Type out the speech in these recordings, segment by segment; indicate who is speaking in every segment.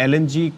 Speaker 1: LNG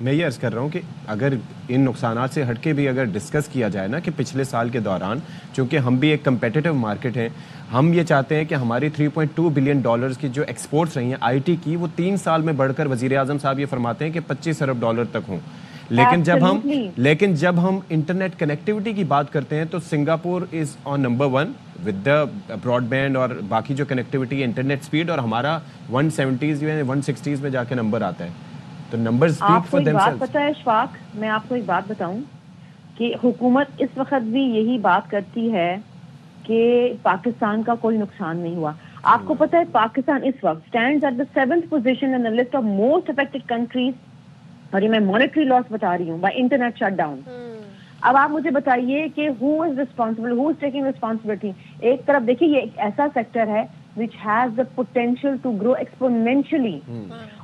Speaker 1: میں یہ عرض کر رہا ہوں کہ اگر ان نقصانات سے ہٹ کے بھی اگر ڈسکس کیا جائے نا کہ پچھلے سال کے دوران چونکہ ہم بھی ایک کمپیٹیٹو مارکیٹ ہیں, ہم یہ چاہتے ہیں کہ ہماری 3.2 بلین ڈالرز کی جو ایکسپورٹس رہی ہیں آئی ٹی کی وہ 3 سال میں بڑھ کر وزیر اعظم صاحب یہ فرماتے ہیں کہ 25 ارب ڈالر تک ہوں. لیکن جب ہم انٹرنیٹ کنیکٹیوٹی کی بات کرتے ہیں تو Singapore is on number 1 with the broadband اور باقی جو کنیکٹیوٹی انٹرنیٹ سپیڈ, اور ہمارا 170s یا 160s میں جا کے نمبر آتا ہے. تو نمبرز
Speaker 2: آپ کو ایک بات پتا ہے اشفاق, میں آپ کو ایک بات بتاؤں کہ حکومت اس وقت بھی یہی بات کرتی ہے کہ پاکستان کا کوئی نقصان نہیں ہوا. آپ کو پتا ہے پاکستان اس وقت stands at the 7th position in the list of most affected countries, اور یہ میں مانیٹری لاس بتا رہی ہوں بائی انٹرنیٹ شٹ ڈاؤن. اب آپ مجھے بتائیے کہ who is responsible, who is taking responsibility. ایک طرف دیکھیے یہ ایک ایسا سیکٹر ہے which has the potential to grow exponentially,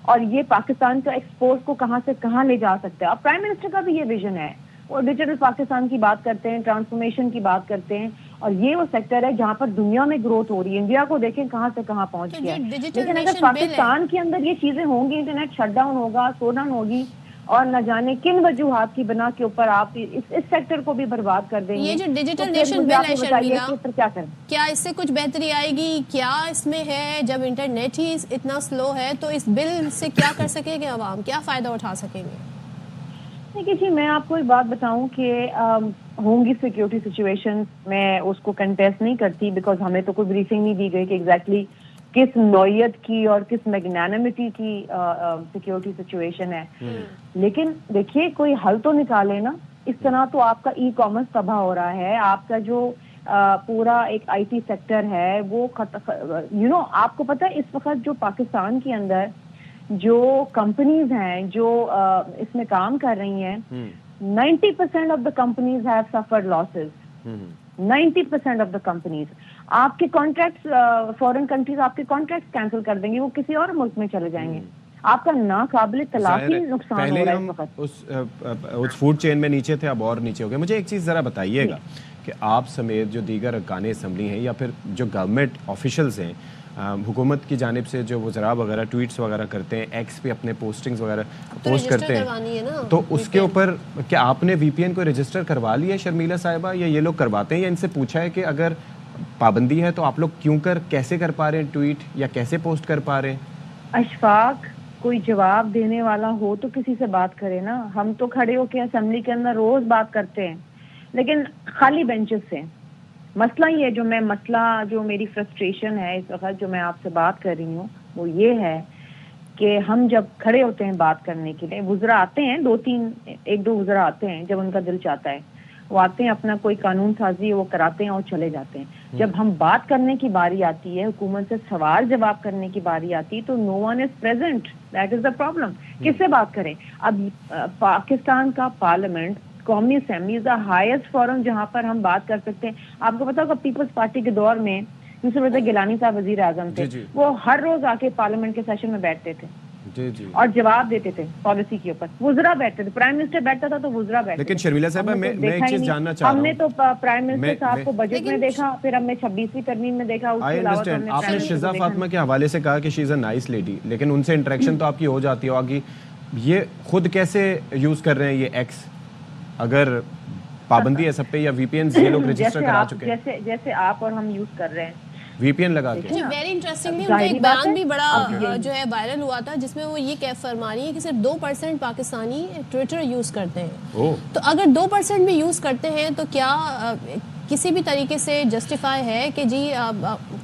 Speaker 2: اور یہ پاکستان کا ایکسپورٹ کو کہاں سے کہاں لے جا سکتا ہے. اور پرائم منسٹر کا بھی یہ ویژن ہے, وہ ڈیجیٹل پاکستان کی بات کرتے ہیں, ٹرانسفارمیشن کی بات کرتے ہیں, اور یہ وہ سیکٹر ہے جہاں پر دنیا میں گروتھ ہو رہی ہے. انڈیا کو دیکھیں کہاں سے کہاں پہنچ گیا. لیکن اگر پاکستان کے اندر یہ چیزیں ہوں گی, انٹرنیٹ شٹ ڈاؤن ہوگا, سلو ڈاؤن ہوگی, اور نہ جانے کن وجوہات کی بنا کے اوپر آپ اس سیکٹر کو بھی برباد کر دیں گے.
Speaker 3: یہ جو ڈیجیٹل نیشن بل ہے شرمیلا,
Speaker 2: کیا کریں,
Speaker 3: کیا اس سے کچھ بہتری آئے گی؟ کیا اس میں ہے جب انٹرنیٹ ہی اتنا سلو ہے تو اس بل سے کیا کر سکیں گے عوام, کیا فائدہ اٹھا سکیں گے؟
Speaker 2: دیکھیے جی میں آپ کو ایک بات بتاؤں کہ ہوں گی سیکیورٹی سچویشن, میں اس کو کنٹیسٹ نہیں کرتی بیکاز ہمیں تو کوئی بریفنگ نہیں دی گئی کہ ایگزیکٹلی کس نوعیت کی اور کس میگنانمٹی کی سیکیورٹی سچویشن ہے. لیکن دیکھیے کوئی حل تو نکالے نا. اس طرح تو آپ کا ای کامرس تباہ ہو رہا ہے, آپ کا جو پورا ایک آئی ٹی سیکٹر ہے وہ آپ کو پتہ ہے اس وقت جو پاکستان کے اندر جو کمپنیز ہیں جو اس میں کام کر رہی ہیں, 90% of the companies have suffered losses. 90% of the companies. آپ کے کانٹریکٹس فورن کنٹریز آپ کے کانٹریکٹس کینسل کر دیں گی, وہ کسی اور ملک میں چلے جائیں گے. آپ کا ناقابل تلافی نقصان ہو رہا ہے اس وقت.
Speaker 1: اس فوڈ چین میں نیچے تھے, اب اور نیچے ہو گئے. مجھے ایک چیز ذرا بتائیے گا کہ آپ سمیت جو دیگر ارکان اسمبلی ہیں یا پھر جو گورنمنٹ آفیشلز ہیں, حکومت کی جانب سے جو وزراء وغیرہ ٹویٹس وغیرہ کرتے ہیں, ایکس پہ اپنے پوسٹنگز وغیرہ پوسٹ کرتے ہیں, تو اس کے اوپر کیا آپ نے وی پی این کو رجسٹر کروا لیا شرمیلا صاحبہ, یا یہ لوگ کرواتے ہیں, یا ان سے پوچھا ہے کہ اگر پابندی ہے تو آپ لوگ کیوں کیسے کر پا رہے ہیں ٹویٹ, یا کیسے پوسٹ کر پا رہے ہیں؟
Speaker 2: اشفاق, کوئی جواب دینے والا ہو تو کسی سے بات کرے نا. ہم تو کھڑے ہو کے اسمبلی کے اندر روز بات کرتے ہیں, لیکن خالی بینچز سے. مسئلہ یہ جو میری فرسٹریشن ہے اس وقت جو میں آپ سے بات کر رہی ہوں وہ یہ ہے کہ ہم جب کھڑے ہوتے ہیں بات کرنے کے لیے, وزراء آتے ہیں, 1-2 وزراء آتے ہیں جب ان کا دل چاہتا ہے, وہ آتے ہیں اپنا کوئی قانون سازی وہ کراتے ہیں اور چلے جاتے ہیں. جب ہم بات کرنے کی باری آتی ہے, حکومت سے سوال جواب کرنے کی باری آتی ہے, تو no one is present. That is the problem. کس سے بات کریں؟ اب پاکستان کا پارلیمنٹ, قومی assembly is the highest forum جہاں پر ہم بات کر سکتے ہیں. آپ کو پتا ہوگا پیپلز پارٹی کے دور میں یوسف رضا گیلانی صاحب وزیر اعظم تھے, وہ ہر روز آ کے پارلیمنٹ کے سیشن میں بیٹھتے تھے اور جواب دیتے تھے پالیسی کے اوپر. وزراء بیٹھتے تھے, پرائم منسٹر بیٹھتا تھا تو وزراء بیٹھتے.
Speaker 1: لیکن شرمیلا صاحبہ میں ایک چیز جاننا چاہ رہا ہوں,
Speaker 2: ہم نے تو پرائم منسٹر صاحب کو بجٹ میں دیکھا, پھر ہم نے 26ویں ترمیم میں دیکھا. اس کے علاوہ
Speaker 1: آپ نے شہزاد فاطمہ کے حوالے سے کہا کہ شی از اے نائس لیڈی, لیکن ان سے انٹریکشن تو آپ کی ہو جاتی ہوگی. یہ خود کیسے یوز کر رہے ہیں یہ ایکس, اگر پابندی ہے سب پہ, یا وی پی این یہ لوگ رجسٹر کرا چکے ہیں
Speaker 2: جیسے آپ اور ہم یوز کر رہے ہیں
Speaker 1: وی پی این لگا کے؟
Speaker 3: ویری انٹرسٹنگلی ان کا ایک بیان بھی بڑا جو ہے وائرل ہوا تھا جس میں وہ یہ کہہ فرما رہی ہے کہ صرف 2% پاکستانی ٹویٹر یوز کرتے ہیں. تو اگر 2% بھی یوز کرتے ہیں تو کیا کسی بھی طریقے سے جسٹیفائی ہے کہ جی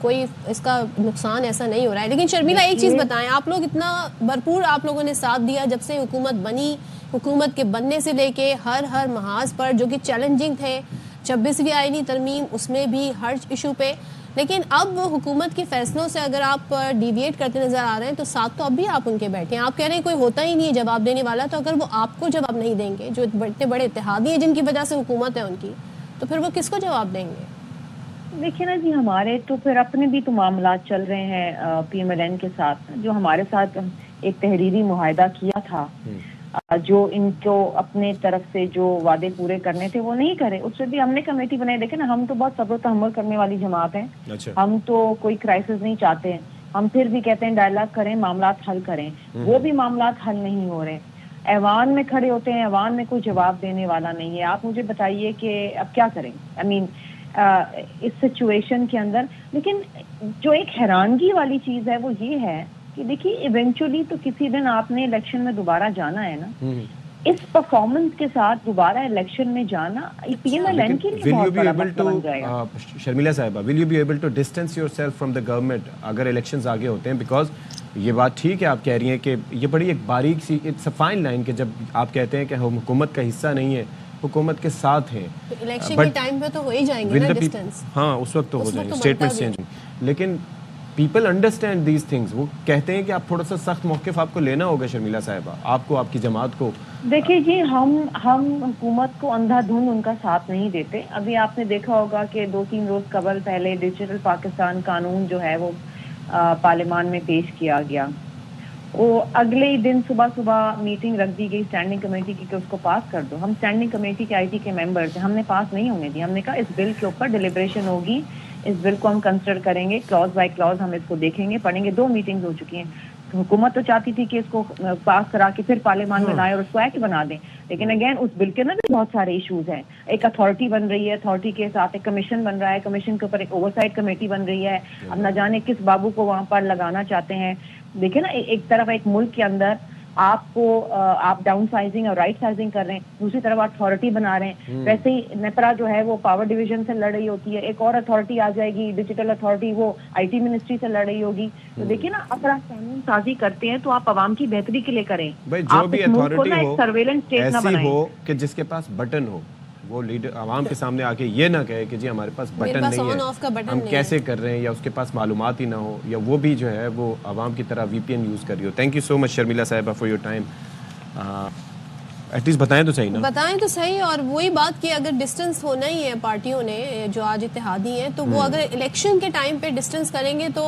Speaker 3: کوئی اس کا نقصان ایسا نہیں ہو رہا ہے؟ لیکن شرمیلا ایک چیز بتائیں, آپ لوگ اتنا بھرپور آپ لوگوں نے ساتھ دیا جب سے حکومت بنی, حکومت کے بننے سے لے کے ہر محاذ پر جو کہ چیلنجنگ تھے, 26ویں آئینی ترمیم اس میں بھی ہر ایشو پہ, لیکن اب وہ حکومت کے فیصلوں سے اگر آپ ڈیویٹ کرتے نظر آ رہے ہیں تو ساتھ تو اب بھی آپ ان کے بیٹھے ہیں. آپ کہہ رہے ہیں کوئی ہوتا ہی نہیں ہے جواب دینے والا, تو اگر وہ آپ کو جواب نہیں دیں گے, جو اتنے بڑے اتحادی ہیں جن کی وجہ سے حکومت ہے ان کی, تو پھر وہ کس کو جواب دیں گے؟
Speaker 2: دیکھیے نا جی, ہمارے تو پھر اپنے بھی تو معاملات چل رہے ہیں پی ایم ایل این کے ساتھ, جو ہمارے ساتھ ایک تحریری معاہدہ کیا تھا, جو ان کو اپنے طرف سے جو وعدے پورے کرنے تھے وہ نہیں کرے. اس سے بھی ہم نے کمیٹی بنائی. دیکھیں نا, ہم تو بہت صبر و تحمل کرنے والی جماعت ہیں, ہم تو کوئی کرائسس نہیں چاہتے ہیں. ہم پھر بھی کہتے ہیں ڈائلاگ کریں, معاملات حل کریں, وہ بھی معاملات حل نہیں ہو رہے. ایوان میں کھڑے ہوتے ہیں, ایوان میں کوئی جواب دینے والا نہیں ہے. آپ مجھے بتائیے کہ اب کیا کریں, آئی مین اس سچویشن کے اندر. لیکن جو ایک حیرانگی والی چیز ہے وہ یہ ہے کہ دیکھیے ایونچولی تو کسی دن آپ نے الیکشن میں دوبارہ جانا ہے نا, اس پرفارمنس کے ساتھ دوبارہ الیکشن میں جانا پی ایم ایل این کے لیے بہت بڑا مسئلہ بن جائے گا.
Speaker 1: شرمیلا صاحبہ, will you be able to distance yourself from the government اگر الیکشنز آگے ہوتے ہیں؟ بیکاز یہ بات ٹھیک ہے آپ کہہ رہی ہیں کہ یہ بڑی ایک باریک سی اٹس اے فائن لائن کہ جب آپ کہتے ہیں کہ ہم حکومت کا حصہ نہیں ہے, حکومت کے ساتھ ہیں,
Speaker 3: الیکشن کے ٹائم پہ تو ہو ہی جائیں گے نا ڈسٹینس,
Speaker 1: ہاں اس وقت تو ہو جائیں گے اسٹیٹمنٹ چینج, لیکن پیپل انڈرسٹینڈ دیز تھنگز. وہ کہتے ہیں کہ آپ تھوڑا سا سخت موقف آپ کو لینا ہوگا شرمیلا صاحبہ, آپ کو, آپ کی جماعت کو.
Speaker 2: دیکھیے جی, ہم حکومت کو اندھا دھند ان کا ساتھ نہیں دیتے. ابھی آپ نے دیکھا ہوگا کہ 2-3 روز قبل پہلے ڈیجیٹل پاکستان قانون جو ہے وہ پارلیمان میں پیش کیا گیا. وہ اگلے ہی دن صبح میٹنگ رکھ دی گئی اسٹینڈنگ کمیٹی کی کہ اس کو پاس کر دو. ہم اسٹینڈنگ کمیٹی کے آئی ٹی کے ممبرز ہیں, ہم نے پاس نہیں ہونے دیا. ہم نے کہا اس بل کے اوپر ڈیلیبریشن ہوگی, اس بل کو ہم کنسیڈر کریں گے, کلاز بائی کلاز ہم اس کو دیکھیں گے, پڑھیں گے. 2 میٹنگز ہو چکی ہیں. حکومت تو چاہتی تھی کہ اس کو پاس کرا کے پھر پارلیمان میں لائیں اور اس کو ایکٹ بنا دیں, لیکن اگین اس بل کے نا بھی بہت سارے ایشوز ہیں. ایک اتھارٹی بن رہی ہے, اتھارٹی کے ساتھ ایک کمیشن بن رہا ہے, کمیشن کے اوپر ایک اوور سائٹ کمیٹی بن رہی ہے. اب نہ جانے کس بابو کو وہاں پر لگانا چاہتے ہیں. دیکھیں نا, ایک طرف ایک ملک کے اندر آپ کو آپ ڈاؤن سائزنگ اور رائٹ سائزنگ کر رہے ہیں, دوسری طرف اتھارٹی بنا رہے ہیں. ویسے ہی نیپرا جو ہے وہ پاور ڈویژن سے لڑ رہی ہوتی ہے, ایک اور اتھارٹی آ جائے گی ڈیجیٹل اتھارٹی, وہ آئی ٹی منسٹری سے لڑ رہی ہوگی. تو دیکھیے نا, اگر آپ قانون سازی کرتے ہیں تو آپ عوام کی بہتری کے لیے کریں.
Speaker 1: بھائی جو بھی اتھارٹی ہو
Speaker 2: سرویلنس اسٹیٹ نہ بنائیں,
Speaker 1: ہو کہ جس کے پاس بٹن ہو, وہ لیڈر عوام کے سامنے آ کے یہ نہ کہے کہ جی ہمارے پاس بٹن نہیں ہے, ہم کیسے کر رہے ہیں, یا اس کے پاس معلومات ہی نہ ہو, یا وہ بھی جو ہے وہ عوام کی طرح وی پی این یوز کر رہی ہو. Thank you so much Sharmila صاحبہ for your time. At least بتائیں تو صحیح نا,
Speaker 3: بتائیں تو صحیح. اور وہی بات کہ اگر ڈسٹینس ہونا ہی ہے پارٹیوں نے جو آج اتحادی ہیں, تو وہ اگر الیکشن کے ٹائم پہ ڈسٹینس کریں گے تو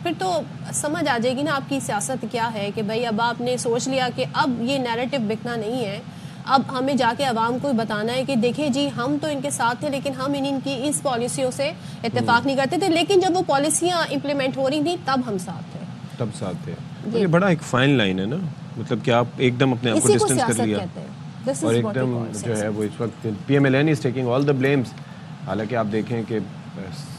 Speaker 3: پھر تو سمجھ آ جائے گی نا آپ کی سیاست کیا ہے. کہ بھائی اب آپ نے سوچ لیا کہ اب یہ نیریٹو بکنا نہیں ہے, اب ہمیں جا کے عوام کو بتانا ہے کہ دیکھیں جی ہم تو ان کے ساتھ تھے, لیکن ہم ان کی اس پالیسیوں سے اتفاق نہیں کرتے تھے, لیکن جب وہ پالیسیاں امپلیمنٹ ہو رہی تھیں تب ہم ساتھ تھے,
Speaker 1: تب ساتھ تھے. یہ بڑا ایک فائن لائن ہے نا, مطلب کہ آپ ایک دم اپنے آپ کو ڈسٹینس کر لیا اور ایک دم جو ہے وہ اس وقت P M L N is taking all the blames. حالانکہ آپ دیکھیں کہ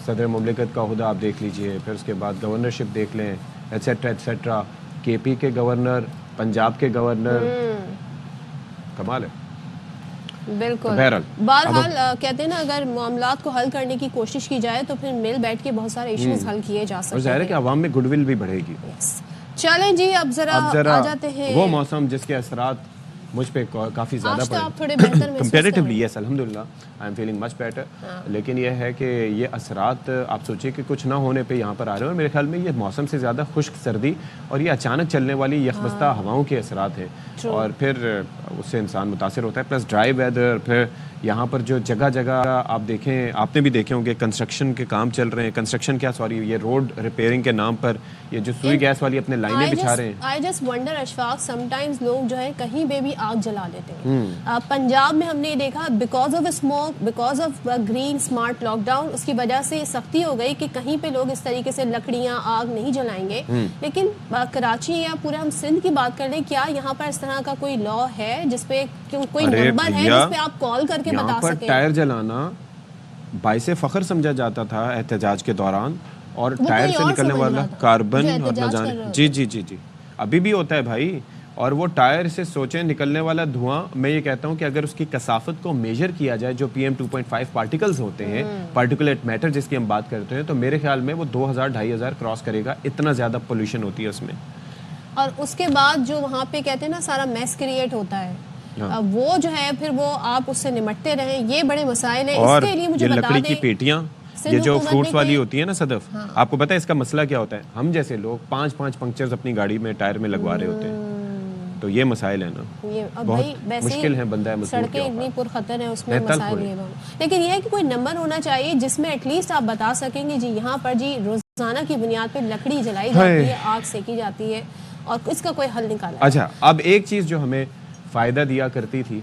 Speaker 1: صدر مملکت کا عہدہ آپ دیکھ لیجئے, پھر اس کے بعد گورنرشپ دیکھ لیں, ایٹسیٹرا ایٹسیٹرا, کے پی کے گورنر, پنجاب کے گورنر, کمال ہے.
Speaker 3: بالکل. بہرحال کہتے ہیں نا, اگر معاملات کو حل کرنے کی کوشش کی جائے تو پھر مل بیٹھ کے بہت سارے ایشوز حل کیے جا سکتے ہیں, اور
Speaker 1: ظاہر ہے کہ عوام میں گڈ ول بھی بڑھے گی.
Speaker 3: چلیں جی, اب ذرا آ جاتے ہیں
Speaker 1: وہ موسم جس کے اثرات مجھ پہ کافی زیادہ
Speaker 3: پڑے
Speaker 1: کمپیریٹیولی. یس الحمدللہ I am feeling much better. لیکن یہ ہے کہ یہ اثرات آپ سوچیں کہ کچھ نہ ہونے پہ یہاں پر آ رہے ہیں, اور میرے خیال میں یہ موسم سے زیادہ خشک سردی اور یہ اچانک چلنے والی یخبستہ ہواؤں کے اثرات ہیں, اور پھر اس سے انسان متاثر ہوتا ہے. پلس ڈرائی ویدر, پھر یہاں پر جو جگہ جگہ آپ دیکھیں, آپ نے بھی دیکھے ہوں گے کنسٹرکشن کے کام چل رہے ہیں, کنسٹرکشن کیا سوری یہ روڈ ریپیئرنگ کے نام پر یہ جو سوئی گیس والی اپنے لائنیں بچھا رہے ہیں.
Speaker 3: I just wonder Ashfaq, some times لوگ جو ہے کہیں پہ بھی آگ جلا دیتے ہیں. پنجاب میں ہم نے دیکھا because of smoke, because of green smart lockdown, اس کی وجہ سے سختی ہو گئی کہ کہیں پہ لوگ اس طریقے سے لکڑیاں آگ نہیں جلائیں گے. لیکن کراچی یا پورے ہم سندھ کی بات کر لیں, کیا یہاں پر اس طرح کا کوئی لا ہے جس پہ کوئی نمبر ہے جس پہ آپ کال کر کے بتا سکیں؟
Speaker 1: ٹائر جلانا باعث فخر سمجھا جاتا تھا احتجاج کے دوران, اور ٹائر سے نکلنے والا کاربن اور نہ جانے, جی جی جی جی ابھی بھی ہوتا ہے بھائی. اور وہ ٹائر سے سوچیں نکلنے والا دھواں, میں یہ کہتا ہوں کہ اگر اس کی کثافت کو میجر کیا جائے, جو PM 2.5 پارٹیکلز ہوتے ہیں, پارٹیکولیٹ میٹر جس کی ہم بات کرتے ہیں, تو میرے خیال میں وہ 2000-2500 کراس کرے گا. اتنا زیادہ پولوشن ہوتی ہے اس میں.
Speaker 3: اور اس کے بعد جو وہاں پہ کہتے ہیں نا سارا میس کریٹ ہوتا ہے, وہ جو ہے پھر وہ آپ اس سے نمٹتے رہیں, یہ بڑے مسائل ہیں. اس کے لیے مجھے بتا دیں,
Speaker 1: لکڑی کی پیٹیاں یہ جو فروٹس والی ہوتی ہے نا صدف, آپ کو پتہ ہے اس کا مسئلہ کیا ہوتا ہے؟ ہم جیسے لوگ 5 پنکچرز اپنی گاڑی میں ٹائر میں لگوا رہے ہوتے ہیں, تو یہ مسائل ہیں نا, بہت مشکل ہے. بندہ
Speaker 3: سڑکیں اتنی پرخطر ہیں, اس میں مسائل یہ. لیکن یہ ہے کہ کوئی نمبر ہونا چاہیے جس میں ایٹ لیسٹ آپ بتا سکیں گے جی یہاں پر جی روزانہ کی بنیاد پہ لکڑی جلائی جاتی ہے, آگ سینکی جاتی ہے, اور اس کا کوئی حل نکالا.
Speaker 1: اچھا, اب ایک چیز جو ہمیں فائدہ دیا کرتی تھی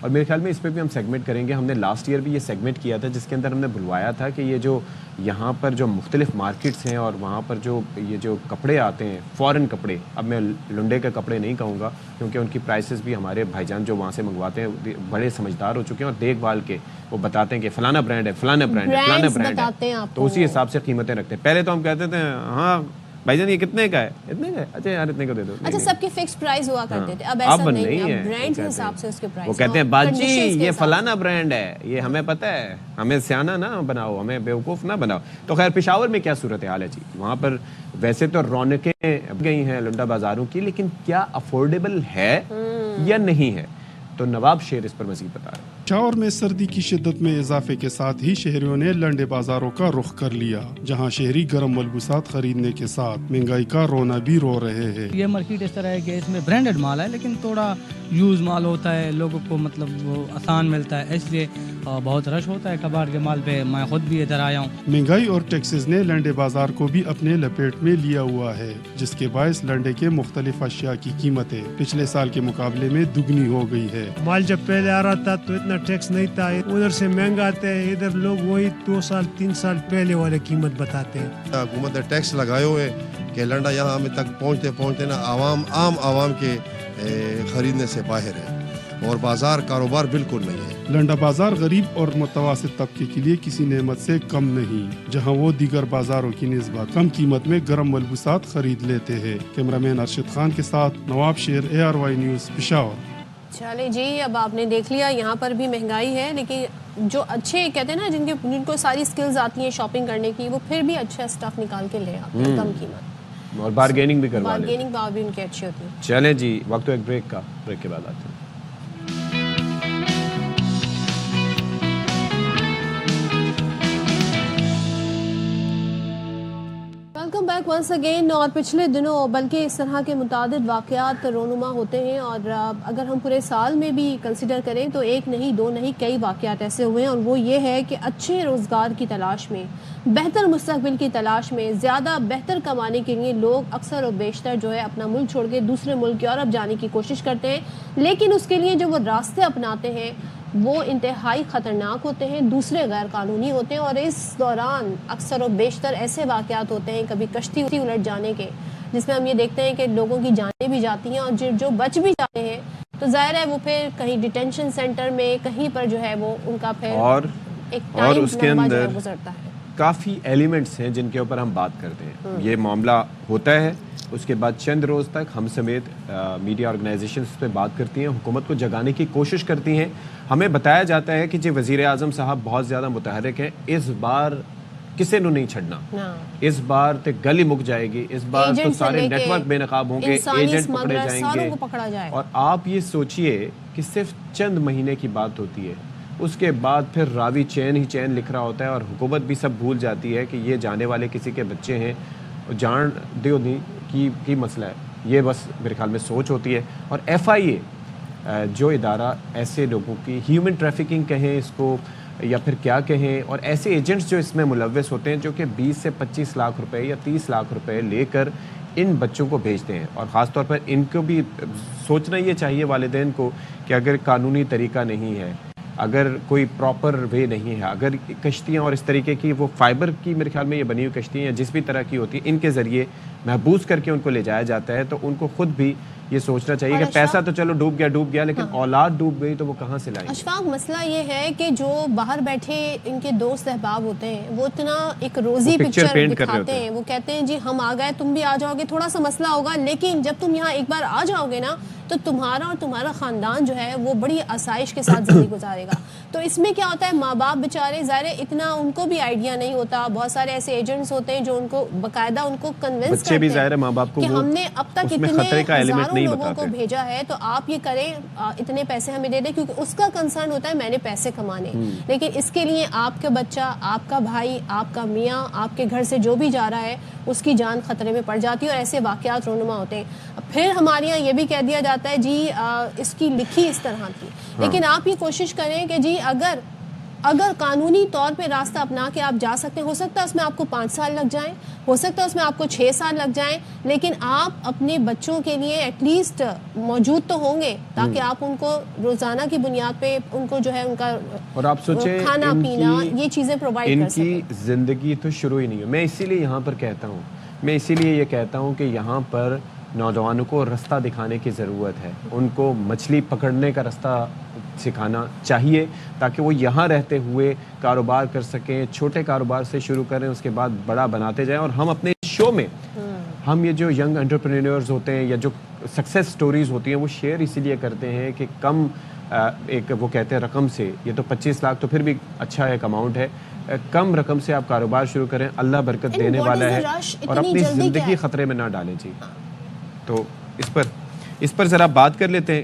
Speaker 1: اور میرے خیال میں اس پہ بھی ہم سیگمنٹ کریں گے. ہم نے لاسٹ ایئر بھی یہ سیگمنٹ کیا تھا جس کے اندر ہم نے بلوایا تھا کہ یہ جو یہاں پر جو مختلف مارکیٹس ہیں اور وہاں پر جو یہ جو کپڑے آتے ہیں فورن کپڑے, اب میں لنڈے کے کپڑے نہیں کہوں گا کیونکہ ان کی پرائسز بھی ہمارے بھائی جان جو وہاں سے منگواتے ہیں بڑے سمجھدار ہو چکے ہیں اور دیکھ بھال کے وہ بتاتے ہیں کہ فلانا برانڈ ہے, فلانا برانڈ ہے, فلانا برانڈ ہے, تو اسی حساب سے قیمتیں رکھتے ہیں. پہلے تو ہم کہتے تھے ہاں بھائی جان یہ کتنے کا ہے, اتنے کا ہے, اچھا یار اتنے کا دے دو.
Speaker 3: اچھا سب کے فکس پرائس ہوا کرتے تھے, اب ایسا نہیں ہے, اب برانڈ کے حساب سے اس کے پرائس.
Speaker 1: وہ کہتے ہیں باجی یہ فلانا برانڈ ہے, یہ ہمیں پتہ ہے, ہمیں سیانا نہ بناؤ, ہمیں بیوقوف نہ بناؤ. تو خیر پشاور میں کیا صورتحال ہے جی؟ وہاں پر ویسے تو رونقیں گئی ہیں لنڈا بازاروں کی, لیکن کیا افورڈیبل ہے یا نہیں ہے؟ تو نواب شیر اس پر مزید بتا رہے ہیں.
Speaker 4: پشاور میں سردی کی شدت میں اضافے کے ساتھ ہی شہریوں نے لنڈے بازاروں کا رخ کر لیا, جہاں شہری گرم ملبوسات خریدنے کے ساتھ مہنگائی کا رونا بھی رو رہے ہیں.
Speaker 5: یہ مارکیٹ اس طرح ہے کہ اس میں برانڈڈ مال ہے لیکن تھوڑا یوز مال ہوتا ہے, لوگوں کو مطلب وہ آسان ملتا ہے, اس لیے بہت رش ہوتا ہے کباڑ کے مال پہ. میں خود بھی ادھر آیا ہوں.
Speaker 4: مہنگائی اور ٹیکسز نے لنڈے بازار کو بھی اپنے لپیٹ میں لیا ہوا ہے, جس کے باعث لنڈے کے مختلف اشیاء کی قیمتیں پچھلے سال کے مقابلے میں دگنی ہو گئی ہے.
Speaker 6: مال جب پہلے آ رہا تھا تو اتنا ٹیکس نہیں تھا, ادھر سے مہنگا آتے ہیں, ادھر لوگ وہی 2 سال 3 سال پہلے والے قیمت بتاتے ہیں.
Speaker 7: حکومت نے ٹیکس لگائے ہوئے کہ لنڈا یہاں ہمیں تک پہنچتے نا عام عوام کے خریدنے سے باہر ہے, اور بازار کاروبار بالکل نہیں ہے.
Speaker 4: لنڈا بازار غریب اور متوسط طبقے کے لیے کسی نعمت سے کم نہیں, جہاں وہ دیگر بازاروں کی نسبت کم قیمت میں گرم ملبوسات خرید لیتے ہیں. کیمرہ مین ارشد خان کے ساتھ نواب شیر, ARY نیوز, پشاور.
Speaker 3: چلے جی, اب آپ نے دیکھ لیا یہاں پر بھی مہنگائی ہے, لیکن جو اچھے کہتے ہیں نا جن کو ساری سکلز آتی ہیں شاپنگ کرنے کی, وہ پھر بھی اچھا سٹف نکال کے لے آتے ہیں کم قیمت,
Speaker 1: اور بارگیننگ بھی کروا لیتے ہیں.
Speaker 3: بارگیننگ پاور بھی ان کی اچھی ہوتی ہے.
Speaker 1: چلیں جی, وقت ایک بریک کا, بریک کے بعد آتے ہیں.
Speaker 3: Welcome back once again. اور پچھلے دنوں بلکہ اس طرح کے متعدد واقعات رونما ہوتے ہیں, اور اگر ہم پورے سال میں بھی کنسیڈر کریں تو 1 نہیں 2 نہیں کئی واقعات ایسے ہوئے ہیں, اور وہ یہ ہے کہ اچھے روزگار کی تلاش میں, بہتر مستقبل کی تلاش میں, زیادہ بہتر کمانے کے لیے لوگ اکثر و بیشتر جو ہے اپنا ملک چھوڑ کے دوسرے ملک یورپ جانے کی کوشش کرتے ہیں, لیکن اس کے لیے جو وہ راستے اپناتے ہیں وہ انتہائی خطرناک ہوتے ہیں, دوسرے غیر قانونی ہوتے ہیں, اور اس دوران اکثر و بیشتر ایسے واقعات ہوتے ہیں, کبھی کشتی الٹ جانے کے, جس میں ہم یہ دیکھتے ہیں کہ لوگوں کی جانیں بھی جاتی ہیں, اور جو بچ بھی جاتے ہیں تو ظاہر ہے وہ پھر کہیں ڈیٹینشن سینٹر میں کہیں پر جو ہے وہ ان کا پھر ایک ٹائم لمبا جو ہے گزرتا ہے.
Speaker 1: کافی ایلیمنٹس ہیں جن کے اوپر ہم بات کرتے ہیں. یہ معاملہ ہوتا ہے, اس کے بعد چند روز تک ہم سمیت میڈیا آرگنائزیشنز پہ بات کرتی ہیں, حکومت کو جگانے کی کوشش کرتی ہیں. ہمیں بتایا جاتا ہے کہ جی وزیر اعظم صاحب بہت زیادہ متحرک ہیں, اس بار کسے نو نہیں چھڑنا, اس بار تے گلی مک جائے گی, اس بار تو سارے نیٹ ورک بے نقاب ہوں گے, ایجنٹ پکڑے جائیں گے. اور آپ یہ سوچئے کہ صرف چند مہینے کی بات ہوتی ہے, اس کے بعد پھر راوی چین ہی چین لکھ رہا ہوتا ہے, اور حکومت بھی سب بھول جاتی ہے کہ یہ جانے والے کسی کے بچے ہیں, جان دیو نہیں کی مسئلہ ہے. یہ بس میرے خیال میں سوچ ہوتی ہے. اور FIA جو ادارہ ایسے لوگوں کی ہیومن ٹریفکنگ کہیں اس کو یا پھر کیا کہیں, اور ایسے ایجنٹس جو اس میں ملوث ہوتے ہیں جو کہ 20 سے 25 لاکھ روپے یا 30 لاکھ روپے لے کر ان بچوں کو بھیجتے ہیں. اور خاص طور پر ان کو بھی سوچنا یہ چاہیے والدین کو کہ اگر قانونی طریقہ نہیں ہے, اگر کوئی پراپر وے نہیں ہے, اگر کشتیاں اور اس طریقے کی وہ فائبر کی میرے خیال میں یہ بنی ہوئی کشتیاں یا جس بھی طرح کی ہوتی ہیں, ان کے ذریعے محبوس کر کے ان کو لے جایا جاتا ہے, تو ان کو خود بھی یہ سوچنا چاہیے کہ پیسہ تو چلو ڈوب گیا, لیکن اولاد ڈوب گئی تو وہ کہاں سے لائیں گے.
Speaker 3: اشفاق, مسئلہ یہ ہے کہ جو باہر بیٹھے ان کے دوست احباب ہوتے ہیں وہ اتنا ایک روزی پکچر دکھاتے ہیں, وہ کہتے ہیں جی ہم آ گئے, تم بھی آ جاؤ گے, تھوڑا سا مسئلہ ہوگا, لیکن جب تم یہاں ایک بار آ جاؤ گے نا تو تمہارا اور تمہارا خاندان جو ہے وہ بڑی آسائش کے ساتھ زندگی گزارے گا. تو اس میں کیا ہوتا ہے, ماں باپ بیچارے ظاہر اتنا ان کو بھی آئیڈیا نہیں ہوتا, بہت سارے ایسے ایجنٹس ہوتے ہیں جو ان کو باقاعدہ ان کو کنونس کرتے ہیں کہ ہم نے اب تک اتنے ہزاروں لوگوں کو بھیجا ہے, تو آپ یہ کریں, اتنے پیسے ہمیں دے دیں, کیونکہ اس کا کنسرن ہوتا ہے میں نے پیسے کمانے, لیکن اس کے لیے آپ کا بچہ, آپ کا بھائی, آپ کا میاں, آپ کے گھر سے جو بھی جا رہا ہے اس کی جان خطرے میں پڑ جاتی ہے, اور ایسے واقعات رونما ہوتے ہیں. پھر ہمارے یہاں یہ بھی کہہ دیا جاتا ہے جی اس کی لکھی اس طرح تھی, لیکن آپ یہ کوشش کریں کہ جی اگر اگر قانونی طور پہ راستہ اپنا کے آپ جا سکتے ہیں، ہو سکتا ہے اس میں آپ کو 5 سال لگ جائیں، ہو سکتا ہے اس میں آپ کو 6 سال لگ جائیں، لیکن آپ اپنے بچوں کے لیے ایٹ لیسٹ موجود تو ہوں گے تاکہ آپ ان کو روزانہ کی بنیاد پہ ان کو جو ہے ان کا
Speaker 1: اور آپ سوچیں
Speaker 3: کھانا پینا یہ چیزیں پرووائڈ کر سکیں.
Speaker 1: ان کی زندگی تو شروع ہی نہیں ہے. میں اسی لیے یہاں پر کہتا ہوں، میں اسی لیے یہ کہتا ہوں کہ یہاں پر نوجوانوں کو رستہ دکھانے کی ضرورت ہے. ان کو مچھلی پکڑنے کا رستہ سکھانا چاہیے تاکہ وہ یہاں رہتے ہوئے کاروبار کر سکیں. چھوٹے کاروبار سے شروع کریں، اس کے بعد بڑا بناتے جائیں. اور ہم اپنے شو میں ہم یہ جو ینگ انٹرپرینیورز ہوتے ہیں یا جو سکسیس سٹوریز ہوتی ہیں وہ شیئر اسی لیے کرتے ہیں کہ کم ایک وہ کہتے ہیں رقم سے، یہ تو 25 لاکھ تو پھر بھی اچھا ایک اماؤنٹ ہے، کم رقم سے آپ کاروبار شروع کریں، اللہ برکت دینے والا ہے اور اپنی زندگی خطرے میں نہ ڈالیں. جی تو اس پر ذرا بات کر لیتے ہیں.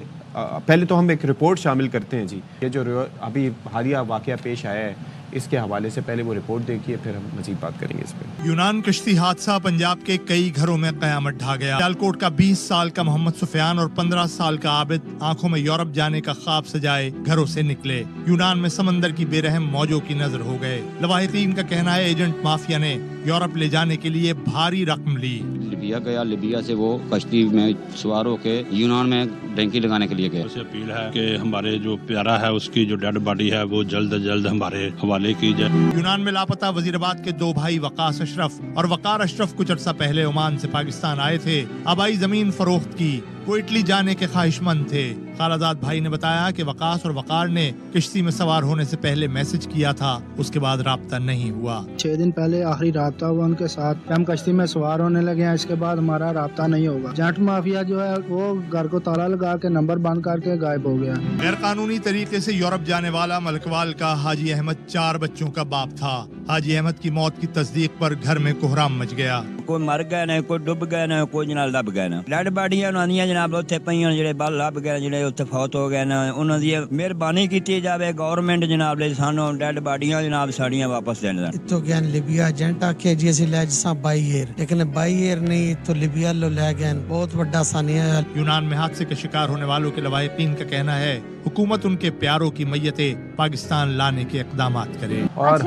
Speaker 1: پہلے تو ہم ایک رپورٹ شامل کرتے ہیں. جی یہ جو ابھی حالیہ واقعہ پیش آیا ہے اس کے حوالے سے پہلے وہ رپورٹ دیکھیے، پھر ہم مزید بات کریں گے اس پہ.
Speaker 8: یونان کشتی حادثہ پنجاب کے کئی گھروں میں قیامت ڈھا گیا. سیالکوٹ کا 20 سال کا محمد سفیان اور 15 سال کا عابد آنکھوں میں یورپ جانے کا خواب سجائے گھروں سے نکلے. یونان میں سمندر کی بے رحم موجوں کی نظر ہو گئے. لواحقین کا کہنا ہے ایجنٹ مافیا نے یورپ لے جانے کے لیے بھاری رقم لی.
Speaker 9: لیبیا گیا، لیبیا سے وہ کشتی میں سوار ہو کے یونان میں ڈنکی لگانے کے لیے گئے.
Speaker 10: اسے اپیل ہے کہ ہمارے جو پیارا ہے اس کی جو ڈیڈ باڈی ہے وہ جلد از جلد ہمارے حوالے کی جائے.
Speaker 8: یونان میں لاپتہ وزیر آباد کے 2 بھائی وقاص اشرف اور وقار اشرف کچھ عرصہ پہلے عمان سے پاکستان آئے تھے. آبائی زمین فروخت کی، وہ اٹلی جانے کے خواہش مند تھے. خالزاد بھائی نے بتایا کہ وقاص اور وقار نے کشتی میں سوار ہونے سے پہلے میسج کیا تھا، اس کے بعد رابطہ نہیں ہوا.
Speaker 11: 6 دن پہلے آخری رابطہ ہوا ان کے ساتھ، ہم کشتی میں سوار ہونے لگے ہیں. اس کے بعد ہمارا رابطہ نہیں ہوگا. جٹ مافیا جو ہے وہ گھر کو تالا لگا کے نمبر بند کر کے غائب ہو گیا.
Speaker 8: غیر قانونی طریقے سے یورپ جانے والا ملکوال کا حاجی احمد 4 بچوں کا باپ تھا. حاجی احمد کی موت کی تصدیق پر گھر میں کوہرام مچ گیا.
Speaker 12: کوئی مر گئے نہ کوئی ڈب گئے نہ کوئی جناب لب گئے نا. ڈیڈ باڈیاں انہاں جناب اتنے پئیاں جڑے بال لب گئے جڑے اتنے فوت ہو گئے نا. انہاں دی مہربانی کیتی جاوے گورنمنٹ جناب لے سانو ڈیڈ باڈیاں جناب ساڑیاں واپس دین.
Speaker 13: تو گیا لیبیا ایجنٹ آ کے جی اسی لے جساں 22 ایئر، لیکن 22 ایئر نہیں تو لیبیا لو لے گئے. بہت بڑا سانیہ ہے.
Speaker 8: یونان میں حادثے کے شکار ہونے والوں کے لواحقین کا کہنا ہے حکومت ان کے پیاروں کی میتیں پاکستان لانے کے اقدامات کرے.
Speaker 1: اور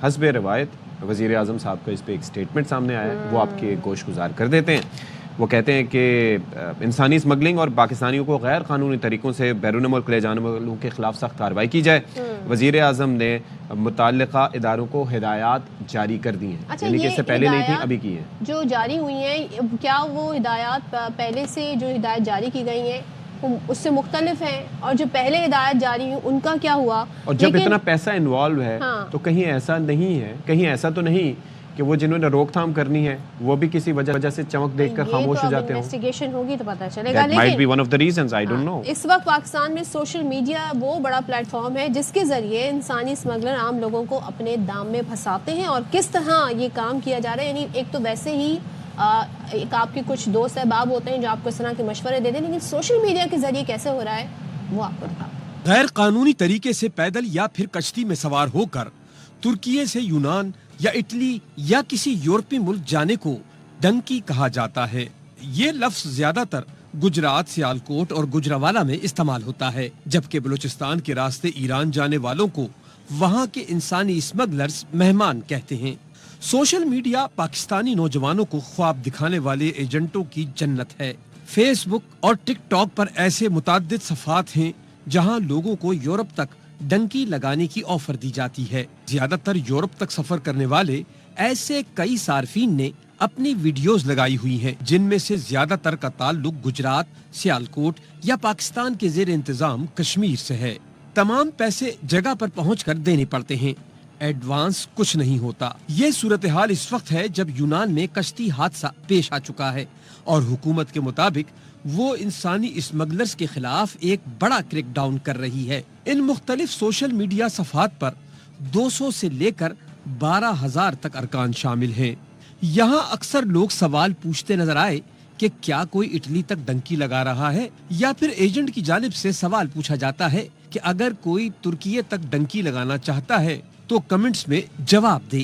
Speaker 1: حسب روایت وزیر اعظم صاحب کا اس پہ ایک اسٹیٹمنٹ سامنے آیا ہے، وہ آپ کے گوش گزار کر دیتے ہیں. وہ کہتے ہیں کہ انسانی اسمگلنگ اور پاکستانیوں کو غیر قانونی طریقوں سے بیرون ملک لے جانے والوں کے خلاف سخت کارروائی کی جائے. وزیر اعظم نے متعلقہ اداروں کو ہدایات جاری کر دی ہیں، یعنی کہ اس سے پہلے نہیں تھی، ابھی کی ہیں.
Speaker 3: جو جاری ہوئی ہیں، کیا وہ ہدایات پہلے سے جو ہدایت جاری کی گئی ہیں اس سے مختلف ہیں؟ اور جو پہلے ہدایت جاری ہوئی ان کا کیا ہوا؟
Speaker 1: اور جب اتنا پیسہ انوالو ہے تو کہیں ایسا نہیں ہے، کہیں ایسا تو نہیں کہ وہ جنہوں نے روک تھام کرنی ہے وہ بھی کسی وجہ سے چمک دیکھ کر خاموش ہو جاتے ہوں.
Speaker 3: انویسٹیگیشن ہوگی تو پتہ چلے گا.
Speaker 1: That might be one of the reasons, I don't know.
Speaker 3: اس وقت پاکستان میں سوشل میڈیا وہ بڑا پلیٹ فارم ہے جس کے ذریعے انسانی اسمگلر عام لوگوں کو اپنے دام میں پھنساتے ہیں. اور کس طرح یہ کام کیا جا رہا ہے، یعنی ایک تو ویسے ہی ایک آپ کے کچھ دوست احباب ہوتے ہیں جو آپ کو اس طرح کے مشورے دے دیں، لیکن سوشل میڈیا کے ذریعے کیسے ہو رہا ہے وہ آپ کو بتاؤ.
Speaker 14: غیر قانونی طریقے سے پیدل یا پھر کشتی میں سوار ہو کر ترکی سے یونان یا اٹلی یا کسی یورپی ملک جانے کو ڈنکی کہا جاتا ہے. یہ لفظ زیادہ تر گجرات، سیالکوٹ اور گجرانوالہ میں استعمال ہوتا ہے، جبکہ بلوچستان کے راستے ایران جانے والوں کو وہاں کے انسانی اسمگلرز مہمان کہتے ہیں. سوشل میڈیا پاکستانی نوجوانوں کو خواب دکھانے والے ایجنٹوں کی جنت ہے. فیس بک اور ٹک ٹاک پر ایسے متعدد صفحات ہیں جہاں لوگوں کو یورپ تک ڈنکی لگانے کی آفر دی جاتی ہے. زیادہ تر یورپ تک سفر کرنے والے ایسے کئی صارفین نے اپنی ویڈیوز لگائی ہوئی ہیں جن میں سے زیادہ تر کا تعلق گجرات، سیالکوٹ یا پاکستان کے زیر انتظام کشمیر سے ہے. تمام پیسے جگہ پر پہنچ کر دینے پڑتے ہیں، ایڈوانس کچھ نہیں ہوتا. یہ صورتحال اس وقت ہے جب یونان میں کشتی حادثہ پیش آ چکا ہے اور حکومت کے مطابق وہ انسانی اسمگلرز کے خلاف ایک بڑا کریک ڈاؤن کر رہی ہے. ان مختلف سوشل میڈیا صفحات پر 200 سے لے کر 12,000 تک ارکان شامل ہیں. یہاں اکثر لوگ سوال پوچھتے نظر آئے کہ کیا کوئی اٹلی تک ڈنکی لگا رہا ہے، یا پھر ایجنٹ کی جانب سے سوال پوچھا جاتا ہے کہ اگر کوئی ترکی تک ڈنکی لگانا چاہتا ہے تو کمنٹس میں جواب دے.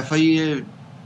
Speaker 15: FIA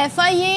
Speaker 3: FIA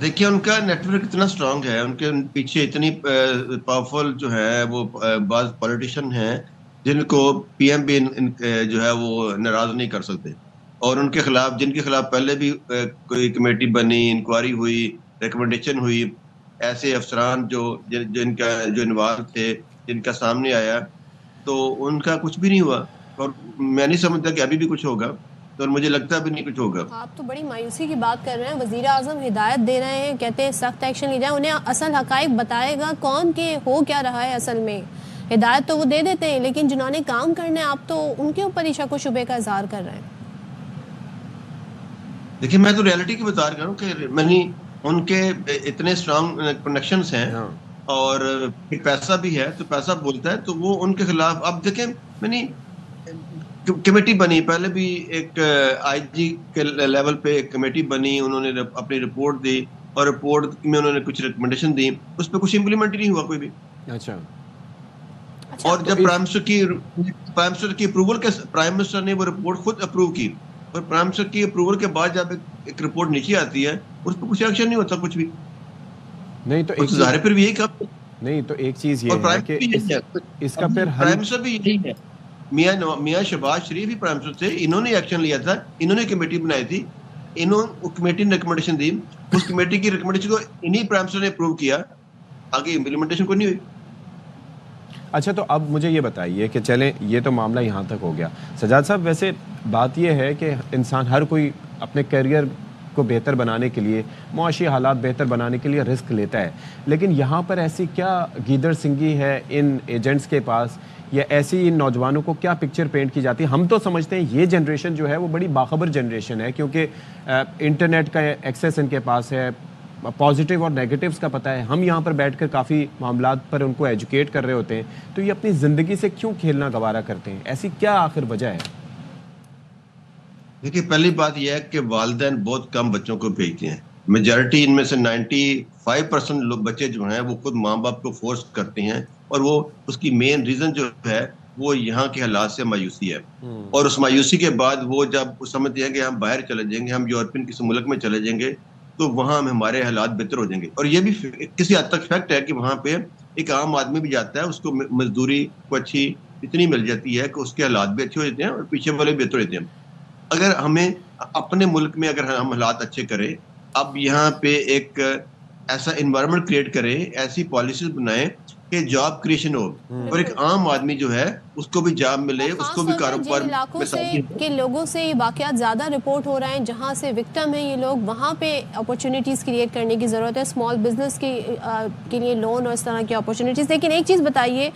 Speaker 15: دیکھیے ان کا نیٹ ورک اتنا اسٹرانگ ہے, ان کے پیچھے اتنی پاورفل جو ہے وہ بعض پولیٹیشین ہیں جن کو پی ایم بھی جو ہے وہ ناراض نہیں کر سکتے, اور ان کے خلاف جن کے خلاف پہلے بھی کوئی کمیٹی بنی, انکوائری ہوئی, ریکمنڈیشن ہوئی, ایسے افسران جن کا جو انوالو تھے جن کا سامنے آیا, تو ان کا کچھ بھی نہیں ہوا, اور میں نہیں سمجھتا کہ ابھی بھی کچھ ہوگا, تو مجھے لگتا بھی نہیں کچھ ہوگا.
Speaker 3: آپ تو بڑی مایوسی کی بات کر رہے ہیں. وزیر اعظم ہدایت دے رہے ہیں, کہتے ہیں سخت ایکشن لی جائے. انہیں اصل حقائق بتائے گا کون کہ ہو کیا رہا ہے اصل میں. ہدایت تو وہ دے دیتے ہیں, لیکن جنہوں نے کام کرنا ہے آپ تو ان کے اوپر ہی شک و شبے کا اظہار کر رہے ہیں.
Speaker 15: دیکھیں میں تو ریئلٹی کی بتا رہا ہوں کہ میں نے ان کے اتنے اسٹرانگ کنیکشنز ہیں اور پیسہ بھی ہے, تو پیسہ بولتا ہے, تو وہ ان کے خلاف. اب دیکھیں میں نے کمیٹی بنی, پہلے بھی ایک آئی جی کے لیول پہ ایک کمیٹی بنی, انہوں نے اپنی رپورٹ دی, اور رپورٹ میں انہوں نے کچھ ریکمنڈیشن دی, اس پہ کچھ امپلیمنٹ نہیں ہوا کوئی بھی.
Speaker 1: اچھا.
Speaker 15: اور جب پرائم منسٹر کی اپروول کے پرائم منسٹر نے وہ رپورٹ خود اپروو کی, اور پرائم منسٹر کی اپروول کے بعد جب ایک رپورٹ نیچے آتی ہے اس پہ کچھ ایکشن نہیں ہوتا کچھ بھی.
Speaker 1: نہیں تو ایک
Speaker 15: ظاہر پھر بھی یہی کام.
Speaker 1: نہیں تو ایک چیز یہ ہے کہ اس کا پھر
Speaker 15: پرائم منسٹر بھی یہی ہے. میاں شہباز شریف بھی پرائم منسٹر تھے, انہوں نے ایکشن لیا تھا, انہوں نے کمیٹی بنائی تھی, انہوں کمیٹی نے ریکمنڈیشن دی, اس کمیٹی کی ریکمنڈیشن کو انہی پرائم منسٹر نے اپروو کیا, آگے امپلیمنٹیشن کو نہیں ہوئی.
Speaker 1: اچھا تو اب مجھے یہ بتائیے کہ چلیں یہ تو معاملہ یہاں تک ہو گیا. سجاد صاحب ویسے بات یہ ہے کہ انسان ہر کوئی اپنے کیریئر کو بہتر بنانے کے لیے, معاشی حالات بہتر بنانے کے لیے رسک لیتا ہے, لیکن یہاں پر ایسی کیا گیدڑ سنگی ہے ان ایجنٹس کے پاس, یا ایسی ان نوجوانوں کو کیا پکچر پینٹ کی جاتی ہے؟ ہم تو سمجھتے ہیں یہ جنریشن جو ہے وہ بڑی باخبر جنریشن ہے, کیونکہ انٹرنیٹ کا ایکسیس ان کے پاس ہے, پازیٹیو اور نیگیٹیوز کا پتہ ہے. ہم یہاں پر بیٹھ کر کافی معاملات پر ان کو ایجوکیٹ کر رہے ہوتے ہیں, تو یہ اپنی زندگی سے کیوں کھیلنا گوارا کرتے ہیں؟ ایسی کیا آخر وجہ ہے؟
Speaker 15: دیکھیے پہلی بات یہ ہے کہ والدین بہت کم بچوں کو بھیجتے ہیں. میجارٹی ان میں سے 95% بچے جو ہیں وہ خود ماں باپ کو فورس کرتے ہیں, اور وہ اس کی مین ریزن جو ہے وہ یہاں کے حالات سے مایوسی ہے. اور اس مایوسی کے بعد وہ جب سمجھتے ہیں کہ ہم باہر چلے جائیں گے, ہم یورپین کسی ملک میں چلے جائیں گے, تو وہاں ہمارے حالات بہتر ہو جائیں گے. اور یہ بھی کسی حد تک فیکٹ ہے کہ وہاں پہ ایک عام آدمی بھی جاتا ہے, اس کو مزدوری کو اچھی اتنی مل جاتی ہے کہ اس کے حالات بھی اچھے ہو جاتے ہیں اور پیچھے والے بھی بہتر ہوتے ہیں. اگر ہمیں اپنے ملک میں اگر ہم حالات اچھے کریں, اب یہاں پہ ایک ایسا انوائرمنٹ کریٹ کریں, ایسی پالیسیز بنائیں کہ جاب کریشن ہو, اور ایک عام آدمی جو ہے اس کو بھی جاب ملے, اس کو بھی کاروبار.
Speaker 3: جن علاقوں سے کے لوگوں سے یہ واقعات زیادہ رپورٹ ہو رہے ہیں, جہاں سے وکٹم ہیں یہ لوگ, وہاں پہ اپورچونیٹیز کریٹ کرنے کی ضرورت ہے, اسمال بزنس کے لیے لون اور اس طرح کی اپورچونیٹیز. لیکن ایک چیز بتائیے,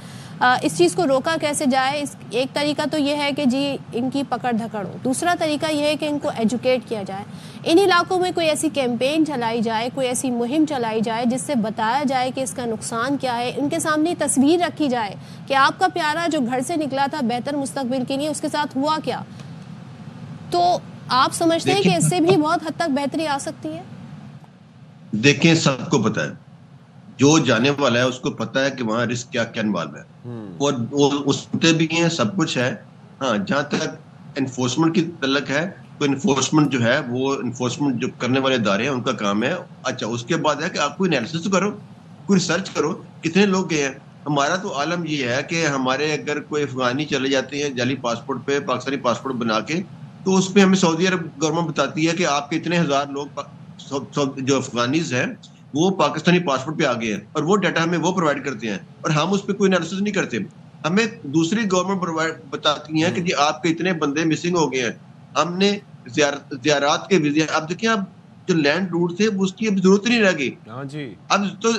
Speaker 3: اس چیز کو روکا کیسے جائے؟ ایک طریقہ تو یہ ہے کہ جی ان کی پکڑ دھکڑ ہو, دوسرا طریقہ یہ ہے کہ ان کو ایجوکیٹ کیا جائے. ان علاقوں میں کوئی ایسی کیمپین چلائی جائے, کوئی ایسی مہم چلائی جائے جس سے بتایا جائے کہ اس کا نقصان کیا ہے, ان کے سامنے تصویر رکھی جائے کہ آپ کا پیارا جو گھر سے نکلا تھا بہتر مستقبل کے لیے, اس کے ساتھ ہوا کیا. تو آپ سمجھتے ہیں کہ اس سے بھی بہت حد تک بہتری آ سکتی ہے؟
Speaker 15: دیکھیں سب کو پتہ ہے, جو جانے والا ہے اس کو پتہ ہے کہ وہاں رسک کیا انوالو ہے, اور وہ سنتے بھی ہیں, سب کچھ ہے. ہاں جہاں تک انفورسمنٹ کی تعلق ہے, تو انفورسمنٹ جو ہے وہ انفورسمنٹ جو کرنے والے ادارے ہیں ان کا کام ہے. اچھا اس کے بعد ہے کہ آپ کوئی انالیسس تو کرو, کوئی ریسرچ کرو, کتنے لوگ گئے ہیں. ہمارا تو عالم یہ ہے کہ ہمارے اگر کوئی افغانی چلے جاتے ہیں جعلی پاسپورٹ پہ, پاکستانی پاسپورٹ بنا کے, تو اس پہ ہمیں سعودی عرب گورنمنٹ بتاتی ہے کہ آپ کے اتنے ہزار لوگ جو افغانیز ہیں وہ پاکستانی پاسپورٹ پہ آ گئے ہیں, اور وہ ڈیٹا ہمیں وہ پرووائڈ کرتے ہیں, اور ہم اس پہ کوئی انالیسس نہیں کرتے. ہمیں دوسری گورنمنٹ بتاتی ہیں کہ جی آپ کے اتنے بندے مسنگ ہو گئے ہیں. ہم نے زیارات کے ویزے, اب دیکھیں اب جو لینڈ روٹ تھے اس کی اب ضرورت نہیں رہ گئی. اب تو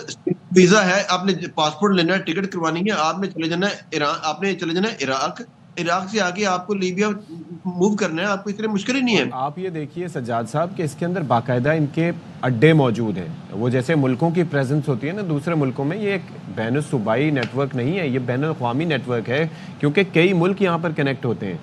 Speaker 15: ویزا ہے, آپ نے پاسپورٹ لینا ہے, ٹکٹ کروانی ہے, آپ نے چلے جانا ہے ایران, آپ نے چلے جانا ہے عراق, عراق سے آگے آپ کو لیبیا موو کرنا ہے, آپ کو اتنے مشکل ہی نہیں ہے.
Speaker 1: آپ یہ دیکھیے سجاد صاحب کہ اس کے اندر باقاعدہ ان کے اڈے موجود ہیں. وہ جیسے ملکوں کی پریزنس ہوتی ہے نا دوسرے ملکوں میں, یہ ایک بین الصوبائی نیٹ ورک نہیں ہے, یہ بین الاقوامی نیٹ ورک ہے, کیونکہ کئی ملک یہاں پر کنیکٹ ہوتے ہیں,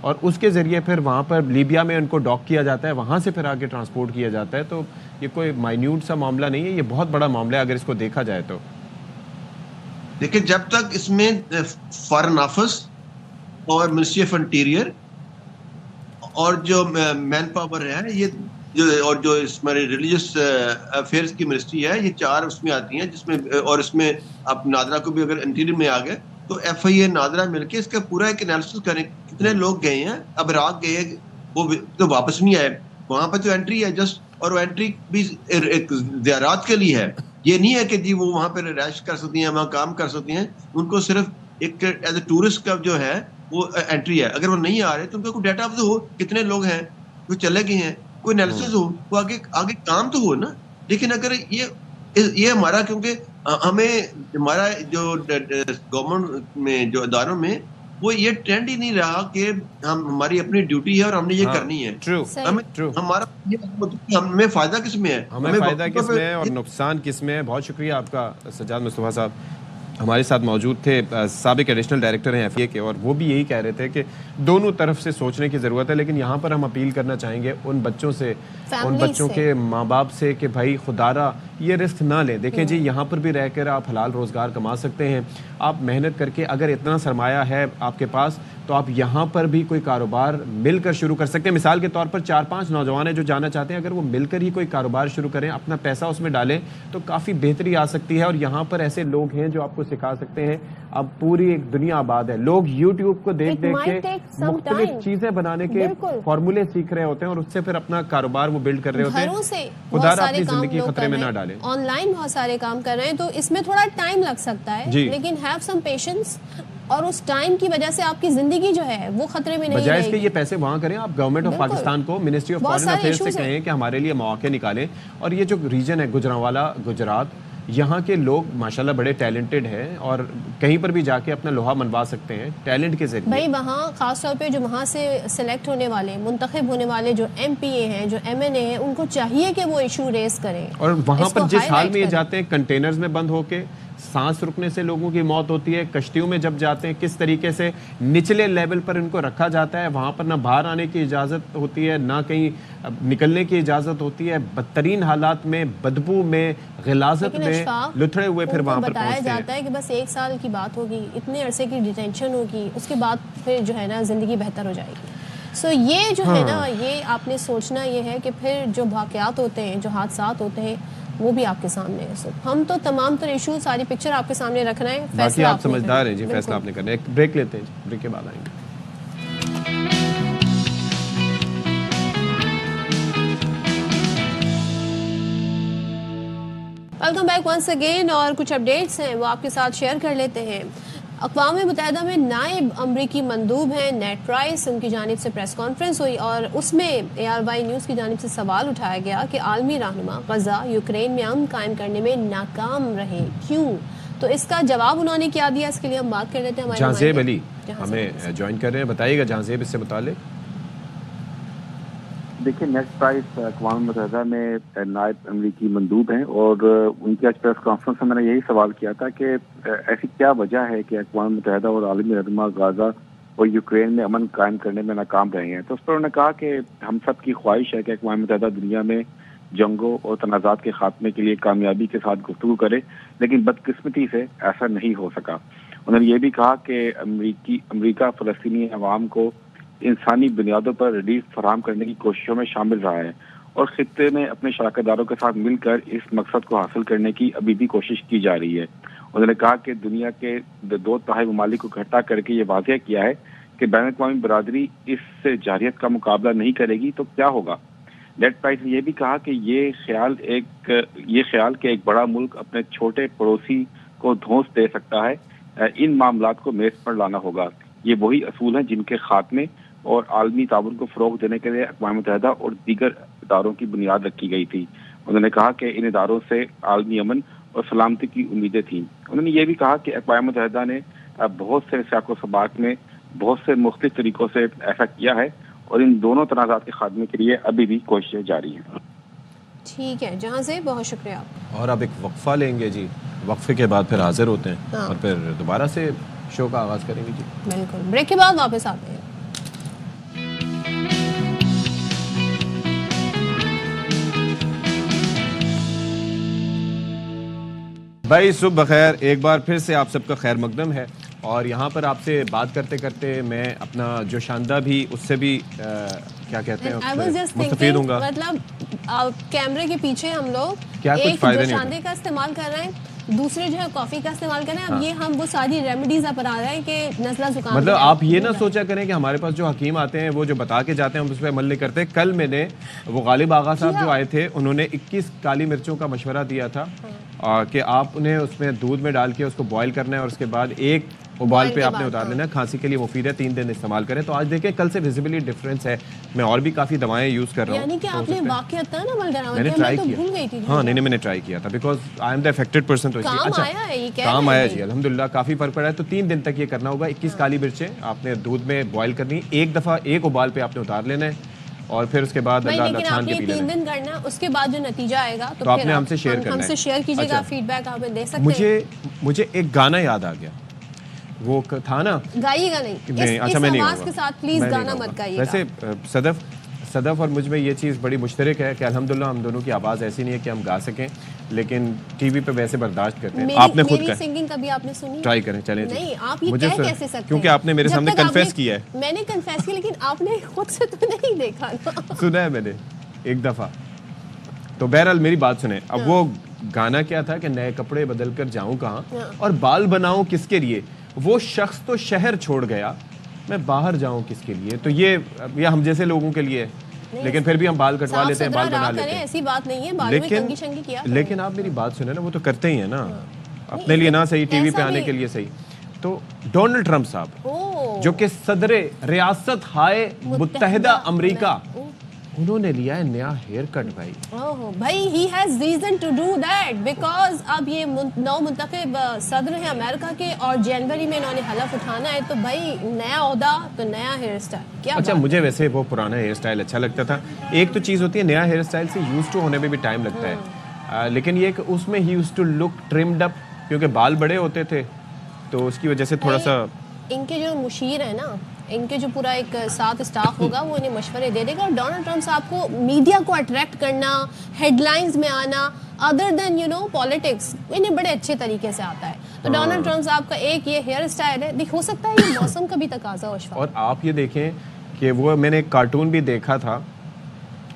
Speaker 1: اور اس کے ذریعے پھر وہاں پر لیبیا میں ان کو ڈاک کیا جاتا ہے, وہاں سے پھر آگے ٹرانسپورٹ کیا جاتا ہے. تو یہ کوئی مائنیوٹ سا معاملہ نہیں ہے, یہ بہت بڑا معاملہ ہے اگر اس کو دیکھا جائے تو.
Speaker 15: دیکھیں جب تک اس میں فارن آفس اور منسٹری آف انٹیریئر اور جو مین پاور ہے, یہ اور جو اس ہمارے ریلیجس افیئرس کی منسٹری ہے، یہ 4 اس میں آتی ہیں، جس میں اور اس میں آپ نادرا کو بھی اگر انٹیریئر میں آ گئے تو ایف آئی اے نادرا مل کے اس کا پورا ایک انالیسس کریں کتنے لوگ گئے ہیں، اب عراق گئے وہ تو واپس نہیں آئے، وہاں پہ تو انٹری ہے جسٹ، اور وہ انٹری بھی ایک زیارات کے لیے ہے، یہ نہیں ہے کہ جی وہ وہاں پہ رہائش کر سکتی ہیں، وہاں کام کر سکتی ہیں، ان کو صرف ایک ایز اے ٹورسٹ کا جو ہے وہ انٹری ہے. اگر وہ نہیں آ رہے تو ان کا کوئی ڈیٹا تو ہو کتنے لوگ ہیں جو چلے گئے ہیں، کوئی انالیسس ہو، وہ آگے کام تو ہو نا. لیکن اگر یہ ہمارا، کیونکہ ہمیں ہمارا جو گورنمنٹ میں جو اداروں میں وہ یہ ٹرینڈ ہی نہیں رہا کہ ہماری اپنی ڈیوٹی ہے اور ہم نے یہ کرنی ہے. ہمارا ہمیں فائدہ کس میں ہے،
Speaker 1: ہمیں فائدہ کس میں ہے اور نقصان کس میں ہے. بہت شکریہ آپ کا سجاد مصطفیٰ صاحب ہمارے ساتھ موجود تھے، سابق ایڈیشنل ڈائریکٹر ہیں ایف اے کے، اور وہ بھی یہی کہہ رہے تھے کہ دونوں طرف سے سوچنے کی ضرورت ہے. لیکن یہاں پر ہم اپیل کرنا چاہیں گے ان بچوں سے، ان بچوں کے ماں باپ سے کہ بھائی خدا را یہ رسک نہ لیں. دیکھیں جی یہاں پر بھی رہ کر آپ حلال روزگار کما سکتے ہیں، آپ محنت کر کے اگر اتنا سرمایہ ہے آپ کے پاس تو آپ یہاں پر بھی کوئی کاروبار مل کر شروع کر سکتے ہیں. مثال کے طور پر 4-5 نوجوان ہیں جو جانا چاہتے ہیں، اگر وہ مل کر ہی کوئی کاروبار شروع کریں، اپنا پیسہ اس میں ڈالیں تو کافی بہتری آ سکتی ہے. اور یہاں پر ایسے لوگ ہیں جو آپ کو سکھا سکتے ہیں. اب پوری ایک دنیا آباد ہے، لوگ یوٹیوب کو دیکھ کے مختلف چیزیں بنانے کے فارمولے سیکھ رہے ہوتے ہیں اور اس سے پھر اپنا کاروبار وہ بلڈ کر رہے ہوتے ہیں. خدا را اپنی زندگی خطرے میں نہ ڈالیں.
Speaker 3: آن لائن بہت سارے کام کر رہے ہیں تو اس میں تھوڑا ٹائم لگ سکتا ہے، لیکن ہیو سم پیشنس، اور اس ٹائم کی وجہ سے آپ کی زندگی جو ہے وہ خطرے میں نہیں رہے گی.
Speaker 1: بجائے اس کے یہ پیسے وہاں کریں، آپ گورنمنٹ آف پاکستان کو، منسٹری آف فارن افیئرز سے کہیں کہ ہمارے لیے مواقع نکالیں. اور یہ جو ریجن ہے گجرانوالا گجرات، یہاں کے لوگ ماشاءاللہ بڑے ٹیلنٹڈ ہیں اور کہیں پر بھی جا کے اپنا لوہا منوا سکتے ہیں ٹیلنٹ کے ذریعے.
Speaker 3: بھائی وہاں خاص طور پہ جو وہاں سے سلیکٹ ہونے والے، منتخب ہونے والے جو ایم پی اے ہیں، جو ایم این اے ہیں، ان کو چاہیے کہ وہ ایشو ریز کریں.
Speaker 1: اور وہاں پر جس حال میں یہ جاتے ہیں، کنٹینرز میں بند ہو کے، سانس رکنے سے لوگوں کی موت ہوتی ہے، کشتیوں میں جب جاتے ہیں کس طریقے سے نچلے لیول پر ان کو رکھا جاتا ہے، وہاں پر نہ باہر آنے کی اجازت ہوتی ہے، نہ کہیں نکلنے کی اجازت ہوتی ہے، بدترین حالات میں، بدبو میں، غلاظت میں لتھڑے ہوئے پھر وہاں پر
Speaker 3: بتایا جاتا ہے کہ بس 1 سال کی بات ہوگی، اتنے عرصے کی ڈیٹینشن ہوگی، اس کے بعد پھر جو ہے نا زندگی بہتر ہو جائے گی. سو یہ جو ہے نا، یہ آپ نے سوچنا یہ ہے کہ پھر جو واقعات ہوتے ہیں، جو حادثات ہوتے ہیں، وہ بھی آپ کے سامنے ہے. ہم تو تمام تر ایشو، ساری پکچر آپ کے سامنے رکھ رہے ہیں.
Speaker 1: باقی آپ سمجھدار ہیں جی، فیصلہ آپ نے کرنا ہے. ایک بریک لیتے ہیں جی، بریک کے بعد آئیں گے.
Speaker 3: Welcome back once again. اور کچھ اپڈیٹس ہیں وہ آپ کے ساتھ شیئر کر لیتے ہیں. اقوام متحدہ میں نائب امریکی مندوب ہیں نیڈ پرائس، ان کی جانب سے پریس کانفرنس ہوئی اور اس میں ARY نیوز کی جانب سے سوال اٹھایا گیا کہ عالمی رہنما غزہ یوکرین میں امن قائم کرنے میں ناکام رہے، کیوں؟ تو اس کا جواب انہوں نے کیا دیا، اس کے لیے ہم بات کر لیتے ہیں. ہمارے
Speaker 1: جہانزیب علی ہمیں جوائن کر رہے ہیں، بتائیے گا جہانزیب اس سے متعلق.
Speaker 16: دیکھیں نیڈ پرائس اقوام متحدہ میں نائب امریکی مندوب ہیں، اور ان کی آج پریس کانفرنس میں میں نے یہی سوال کیا تھا کہ ایسی کیا وجہ ہے کہ اقوام متحدہ اور عالمی رہنما غزہ اور یوکرین میں امن قائم کرنے میں ناکام رہے ہیں. تو اس پر انہوں نے کہا کہ ہم سب کی خواہش ہے کہ اقوام متحدہ دنیا میں جنگوں اور تنازعات کے خاتمے کے لیے کامیابی کے ساتھ گفتگو کرے، لیکن بدقسمتی سے ایسا نہیں ہو سکا. انہوں نے یہ بھی کہا کہ امریکہ فلسطینی عوام کو انسانی بنیادوں پر ریلیف فراہم کرنے کی کوششوں میں شامل رہا ہے اور خطے میں اپنے شراکت داروں کے ساتھ مل کر اس مقصد کو حاصل کرنے کی ابھی بھی کوشش کی جا رہی ہے. انہوں نے کہا کہ دنیا کے 2/3 ممالک کو اکٹھا کر کے یہ واضح کیا ہے کہ بین الاقوامی برادری اس سے جارحیت کا مقابلہ نہیں کرے گی تو کیا ہوگا. نیڈ پرائس نے یہ بھی کہا کہ یہ خیال کہ ایک بڑا ملک اپنے چھوٹے پڑوسی کو دھونس دے سکتا ہے، ان معاملات کو میز پر لانا ہوگا. یہ وہی اصول ہیں جن کے خاتمے اور عالمی تعاون کو فروغ دینے کے لیے اقوام متحدہ اور دیگر اداروں کی بنیاد رکھی گئی تھی. انہوں نے کہا کہ ان اداروں سے عالمی امن اور سلامتی کی امیدیں تھیں. انہوں نے یہ بھی کہا کہ اقوام متحدہ نے بہت سے سیاق و سباق میں بہت سے مختلف طریقوں سے ایسا کیا ہے اور ان دونوں تنازعات کے خاتمے کے لیے ابھی بھی کوششیں جاری ہیں.
Speaker 3: ٹھیک ہے جہاں سے بہت شکریہ.
Speaker 1: اور اب ایک وقفہ لیں گے جی، وقفے کے بعد پھر حاضر ہوتے ہیں اور پھر دوبارہ سے شو کا آغاز کریں گے جی.
Speaker 3: بالکل، بریک کے بعد واپس آتے ہیں.
Speaker 1: بھائی صبح بخیر، ایک بار پھر سے آپ سب کا خیر مقدم ہے. اور یہاں پر آپ سے بات کرتے کرتے میں اپنا جو شاندہ بھی اس سے بھی کیا کہتے ہیں مستفید ہوں گا.
Speaker 3: مطلب کیمرے کے پیچھے ہم لوگ ایک جو شاندے کا استعمال کر رہے ہیں, دوسرے جو ہے کافی کا استعمال کریں. اب یہ ہم وہ ساری ریمیڈیز اپنا رہے ہیں کہ نزلہ زکام,
Speaker 1: مطلب آپ یہ نہ سوچا کریں کہ ہمارے پاس جو حکیم آتے ہیں وہ جو بتا کے جاتے ہیں ہم اس پہ عمل نہیں کرتے. کل میں نے وہ غالب آغا صاحب جو آئے تھے انہوں نے 21 کالی مرچوں کا مشورہ دیا تھا کہ آپ انہیں اس میں دودھ میں ڈال کے اس کو بوائل کرنا ہے اور اس کے بعد ایک ابال پہ آپ نے اتار لینا ہے. کھانسی کے لیے مفید ہے, 3 دن استعمال کریں. تو آج دیکھیں کل سے ویزیبلی ڈفرینس ہے. میں اور بھی کافی دوائیں یوز کر رہا ہوں.
Speaker 3: یعنی کہ آپ نے واقعات نا عمل کرا,
Speaker 1: میں نے ٹرائی کیا. ہاں نہیں میں نے ٹرائی کیا تھا because I am the affected person. تو کام آیا جی الحمدللہ, کافی فرق پڑا ہے. تو 3 دن تک یہ کرنا ہوگا. 21 کالی مرچیں آپ نے دودھ میں بوائل کرنی, ایک دفعہ ایک ابال پہ آپ نے اتار لینا ہے اور پھر اس کے بعد اللہ چھان کے پی لینا.
Speaker 3: 3 دن کرنا, اس کے بعد جو نتیجہ آئے گا
Speaker 1: تو آپ نے ہم سے شیئر کرنا ہے.
Speaker 3: ہم سے شیئر کیجیے گا, فیڈ بیک آپ دے سکتے ہیں.
Speaker 1: مجھے ایک گانا یاد آ گیا, وہ تھا نا,
Speaker 3: گائیے گا نہیں, اس آواز کے ساتھ پلیز گانا مت گائیے گا.
Speaker 1: ویسے صدف اور مجھ میں یہ چیز بڑی مشترک ہے کہ الحمدللہ ہم دونوں کی آواز ایسی نہیں ہے کہ ہم گا سکیں, لیکن ٹی وی پہ ویسے برداشت کرتے ہیں. آپ نے خود
Speaker 3: میری سنگنگ کبھی آپ نے سنی؟
Speaker 1: ٹرائی کریں, چلیں.
Speaker 3: نہیں آپ یہ کہہ کیسے سکتے ہیں
Speaker 1: کیونکہ آپ نے میرے سامنے کنفیس کیا ہے.
Speaker 3: میں نے کنفیس کیا لیکن آپ نے خود سے تو نہیں دیکھا نا.
Speaker 1: سنا ہے میں نے ایک دفعہ. تو بہرحال میری بات سنیں. اب وہ گانا کیا تھا کہ نئے کپڑے بدل کر جاؤں کہاں اور بال بناؤں کس کے لیے, وہ شخص تو شہر چھوڑ گیا, میں باہر جاؤں کس کے لیے. تو یہ ہم جیسے لوگوں کے لیے, لیکن پھر بھی ہم بال کٹوا لیتے ہیں, بال بنا لیتے ہیں.
Speaker 3: ایسی بات نہیں ہے, بالوں میں کنگھی شنگھی کیا.
Speaker 1: لیکن آپ میری بات سنیں نا, وہ تو کرتے ہی ہیں نا اپنے لیے نہ صحیح, ٹی وی پہ آنے کے لیے صحیح. تو ڈونلڈ ٹرمپ صاحب جو کہ صدر ریاست ہائے متحدہ امریکہ, انہوں نے لیا ہے نیا ہیئر کٹ.
Speaker 3: بھائی he has reason to do that because اب یہ نو منتخب صدر ہیں امریکہ کے اور جنوری میں انہوں نے حلف اٹھانا ہے. تو بھائی نیا عہدہ تو نیا ہیئر اسٹائل. کیا
Speaker 1: اچھا مجھے ویسے وہ پرانا ہیئر اسٹائل اچھا لگتا تھا. ایک تو چیز ہوتی ہے نیا ہیئر اسٹائل سے یوز ٹو ہونے میں بھی ٹائم لگتا ہے, لیکن یہ کہ اس میں ہی یوز ٹو لک ٹرمڈ اپ, کیونکہ بال بڑے ہوتے تھے تو اس کی وجہ سے تھوڑا سا.
Speaker 3: ان کے جو مشیر ہیں نا, ان کے جو پورا ایک ساتھ اسٹاف ہوگا وہ انہیں مشورے دے دے گا. اور ڈونلڈ ٹرمپ صاحب کو میڈیا کو اٹریکٹ کرنا, ہیڈ لائنز میں آنا, ادر دین پالیٹکس, انہیں بڑے اچھے طریقے سے آتا ہے. تو ڈونلڈ ٹرمپ صاحب کا ایک یہ ہیئر اسٹائل ہے, ہو سکتا ہے یہ موسم کا بھی تقاضا ہو.
Speaker 1: اور آپ یہ دیکھیں کہ وہ میں نے ایک کارٹون بھی دیکھا تھا,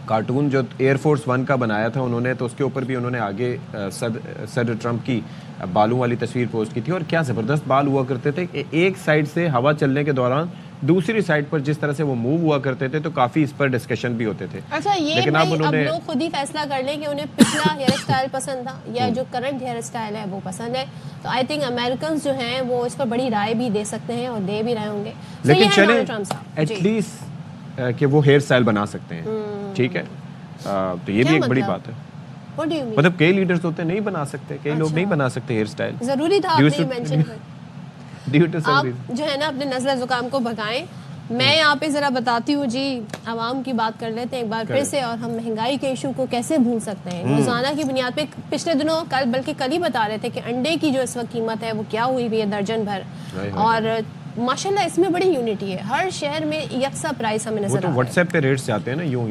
Speaker 1: کارٹون جو ایئر فورس 1 کا بنایا تھا انہوں نے, تو اس کے اوپر بھی انہوں نے آگے صدر ٹرمپ کی بالوں والی تصویر پوسٹ کی تھی. اور کیا زبردست بال ہوا کرتے تھے کہ ایک سائڈ سے ہوا چلنے کے دوران دوسری سائڈ پر جس طرح سے وہ موو ہوا کرتے تھے, تو کافی اس پر ڈسکشن بھی ہوتے تھے.
Speaker 3: اچھا یہ اب لوگ خود ہی فیصلہ کر لیں کہ انہیں پچھلا ہیئر اسٹائل پسند تھا یا جو کرنٹ ہیئر اسٹائل ہے وہ پسند ہے. تو آئی تھنک امریکنز جو ہیں وہ اس پر بڑی رائے بھی دے سکتے ہیں اور دے بھی رہے ہوں گے.
Speaker 1: لیکن چلیں ایٹ لیسٹ کہ وہ ہیئر اسٹائل بنا سکتے ہیں, ٹھیک ہے, تو یہ بھی ایک بڑی بات ہے. مطلب کئی لیڈرز ہوتے ہیں نہیں بنا سکتے, کئی لوگ نہیں بنا سکتے ہیئر اسٹائل.
Speaker 3: ضروری تھا آپ نے مینشن کر. آپ جو ہے نا اپنے نزلہ زکام کو بھگائیں. میں یہاں پہ ذرا بتاتی ہوں جی, عوام کی بات کر لیتے ہیں ایک بار پھر سے. اور ہم مہنگائی کے ایشو کو کیسے بھول سکتے ہیں. روزانہ کی بنیاد پہ پچھلے دنوں کل ہی بتا رہے تھے کہ انڈے کی جو اس وقت قیمت ہے وہ کیا ہوئی ہوئی ہے, درجن بھر. اور ماشاءاللہ اس میں بڑی یونٹی ہے, ہر شہر میں یکساں پرائس ہمیں نظر آ رہا ہے.
Speaker 1: واٹس ایپ پہ ریٹس جاتے ہیں نا یوں,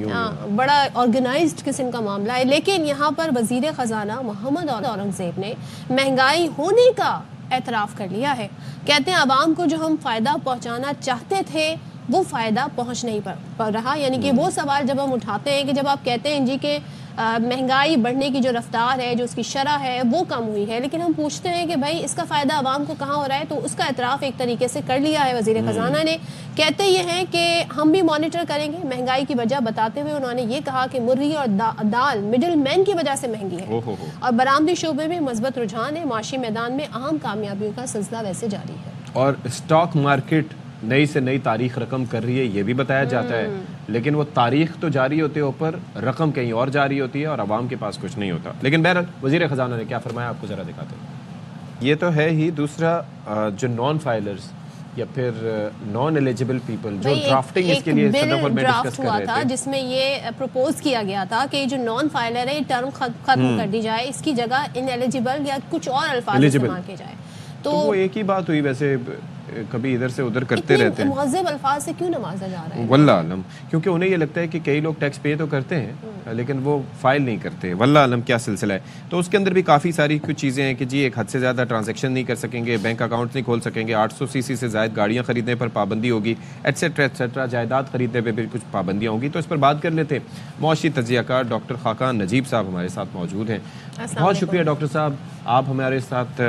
Speaker 3: بڑا آرگنائزڈ قسم کا معاملہ ہے. لیکن یہاں پر وزیر خزانہ محمد اورنگزیب نے مہنگائی ہونے کا اعتراف کر لیا ہے. کہتے ہیں عوام کو جو ہم فائدہ پہنچانا چاہتے تھے وہ فائدہ پہنچ نہیں پا رہا. یعنی کہ وہ سوال جب ہم اٹھاتے ہیں کہ جب آپ کہتے ہیں جی کہ مہنگائی بڑھنے کی جو رفتار ہے, جو اس کی شرح ہے وہ کم ہوئی ہے, لیکن ہم پوچھتے ہیں کہ بھائی اس کا فائدہ عوام کو کہاں ہو رہا ہے. تو اس کا اعتراف ایک طریقے سے کر لیا ہے وزیر خزانہ نے. کہتے یہ ہیں کہ ہم بھی مانیٹر کریں گے. مہنگائی کی وجہ بتاتے ہوئے انہوں نے یہ کہا کہ مرغی اور دال مڈل مین کی وجہ سے مہنگی ہے. اور برآمدی شعبے میں مثبت رجحان ہے. معاشی میدان میں اہم کامیابیوں کا سلسلہ ویسے جاری ہے.
Speaker 1: اور اسٹاک مارکیٹ نئی سے نئی تاریخ رقم کر رہی ہے, یہ بھی بتایا جاتا ہے. لیکن وہ تاریخ تو جاری ہوتے ہیں, اوپر رقم کہیں اور جاری ہوتی ہے اور عوام کے پاس کچھ نہیں ہوتا. لیکن بہرحال وزیر خزانہ نے کیا فرمایا آپ کو ذرا دکھاتے ہیں. یہ تو ہے ہی. دوسرا جو نان فائلرز یا پھر نان ایلیجیبل پیپل جو ڈرافٹنگ اس کے لیے صدف اور میں ڈسکس کر رہے تھے,
Speaker 3: جس میں یہ پروپوز کیا گیا تھا کہ جو نان فائلر ہے یہ ٹرم ختم کر دی جائے, اس کی جگہ ان ایلیجیبل یا کچھ اور الفاظ استعمال کیے جائے.
Speaker 1: تو وہ ایک ہی بات ہوئی. ویسے کبھی ادھر سے ادھر کرتے رہتے ہیں.
Speaker 3: مہذب الفاظ سے کیوں نوازا جا رہا ہے؟
Speaker 1: واللہ علم, کیونکہ انہیں یہ لگتا ہے کہ کئی لوگ ٹیکس پے تو کرتے ہیں لیکن وہ فائل نہیں کرتے. واللہ علم کیا سلسلہ ہے. تو اس کے اندر بھی کافی ساری کچھ چیزیں ہیں کہ جی ایک حد سے زیادہ ٹرانزیکشن نہیں کر سکیں گے, بینک اکاؤنٹ نہیں کھول سکیں گے, 800 cc سے زائد گاڑیاں خریدنے پر پابندی ہوگی, ایٹسیٹرا ایٹسیٹرا, جائیداد خریدنے پہ بھی کچھ پابندیاں ہوں گی. تو اس پر بات کر لیتے ہیں. معاشی تجزیہ کار ڈاکٹر خاقان نجیب صاحب ہمارے ساتھ موجود ہیں. بہت شکریہ ڈاکٹر صاحب, آپ ہمارے ساتھ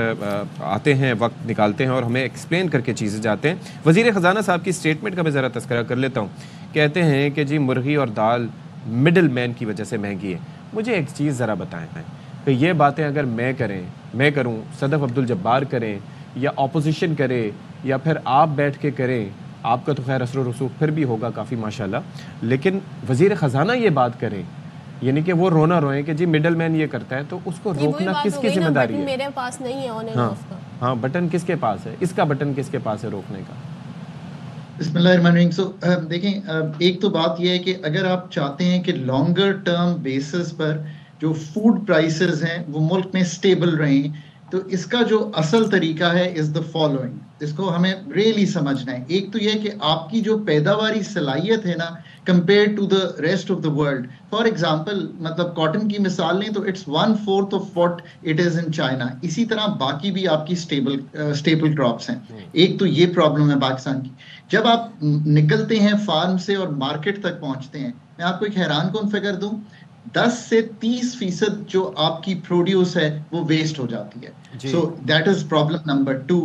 Speaker 1: آتے ہیں, وقت نکالتے ہیں اور ہمیں ایکسپلین کر کے چیزیں جاتے ہیں. وزیر خزانہ صاحب کی اسٹیٹمنٹ کا میں ذرا تذکرہ کر لیتا ہوں. کہتے ہیں کہ جی مرغی اور دال مڈل مین کی وجہ سے مہنگی ہے. مجھے ایک چیز ذرا بتائیں کہ یہ باتیں اگر میں کروں, صدف عبدالجبار کریں یا اپوزیشن کرے یا پھر آپ بیٹھ کے کریں, آپ کا تو خیر اثر و رسوخ پھر بھی ہوگا کافی ماشاءاللہ, لیکن وزیر خزانہ یہ بات کریں یعنی کہ وہ رونا روئیں کہ جی مڈل مین یہ کرتا ہے, تو اس کو روکنا کس کی ذمہ داری ہے؟
Speaker 3: میرے پاس نہیں ہے آن اینڈ آف کا.
Speaker 1: ہاں, بٹن کس کے پاس ہے, اس کا بٹن کس کے پاس ہے روکنے کا؟
Speaker 17: بسم اللہ الرحمن الرحیم. سو دیکھیں, ایک تو بات یہ ہے کہ اگر آپ چاہتے ہیں کہ لانگر ٹرم بیسس پر جو فوڈ پرائسز ہیں وہ ملک میں سٹیبل رہیں, تو اس کا جو اصل طریقہ ہے از دا فالوئنگ. اس کو ہمیں ریئلی سمجھنا ہے. ایک تو یہ کہ آپ کی جو پیداواری صلاحیت ہے نا compare to the rest of the world, for example مطلب کاٹن کی مثال لیں تو it's 1/4 of what it is in China. اسی طرح باقی بھی آپ کی اسٹیبل کراپس ہیں. ایک تو یہ پرابلم ہے پاکستان کی. جب آپ نکلتے ہیں فارم سے اور مارکیٹ تک پہنچتے ہیں, میں آپ کو ایک حیران کن فگر دوں, 10 سے 30% جو آپ کی پروڈیوس ہے وہ ویسٹ ہو جاتی ہے. So that is problem number 2.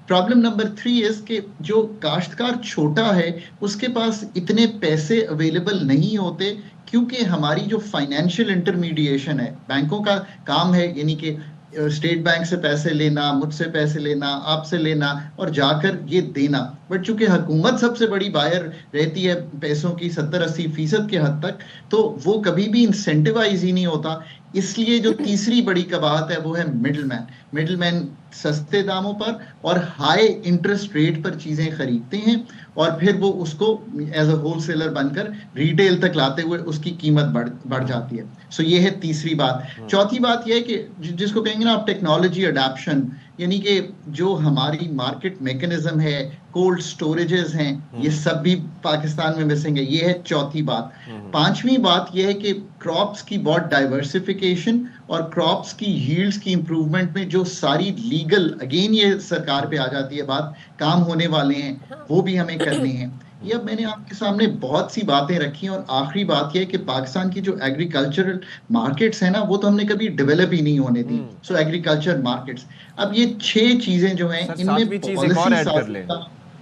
Speaker 17: Problem number 3 از کہ جو کاشتکار چھوٹا ہے اس کے پاس اتنے پیسے اویلیبل نہیں ہوتے, کیونکہ ہماری جو فائنینشیل انٹرمیڈیشن ہے, بینکوں کا کام ہے یعنی کہ اسٹیٹ بینک سے پیسے لینا, مجھ سے پیسے لینا, آپ سے لینا اور جا کر یہ دینا. بٹ چونکہ حکومت سب سے بڑی بائر رہتی ہے پیسوں کی 70-80% کے حد تک, تو وہ کبھی بھی انسینٹیوائز ہی نہیں ہوتا. اس لیے جو تیسری بڑی قباحت ہے وہ ہے مڈل مین. مڈل مین سستے داموں پر اور ہائی انٹرسٹ ریٹ پر چیزیں خریدتے ہیں اور پھر وہ اس کو ایز اے ہول سیلر بن کر ریٹیل تک لاتے ہوئے اس کی قیمت بڑھ جاتی ہے. سو یہ ہے تیسری بات. چوتھی بات یہ ہے کہ جس کو کہیں گے نا آپ ٹیکنالوجی اڈاپشن, یعنی کہ جو ہماری مارکیٹ میکنزم ہے, کولڈ سٹوریجز ہیں, یہ سب بھی پاکستان میں مسنگ ہے. یہ ہے چوتھی بات. پانچویں بات یہ ہے کہ کراپس کی بہت ڈائیورسفیکیشن اور کراپس کی ییلڈز کی امپروومنٹ میں جو ساری لیگل, اگین یہ سرکار پہ آ جاتی ہے بات, کام ہونے والے ہیں وہ بھی ہمیں کرنے ہیں. یہ اب میں نے آپ کے سامنے بہت سی باتیں رکھی ہیں, اور آخری بات یہ ہے کہ پاکستان کی جو ایگریکلچرل مارکیٹس ہیں نا وہ تو ہم نے کبھی ڈیولپ ہی نہیں ہونے دی. سو ایگریکلچر مارکیٹس, اب یہ 6 چیزیں جو ہیں ان میں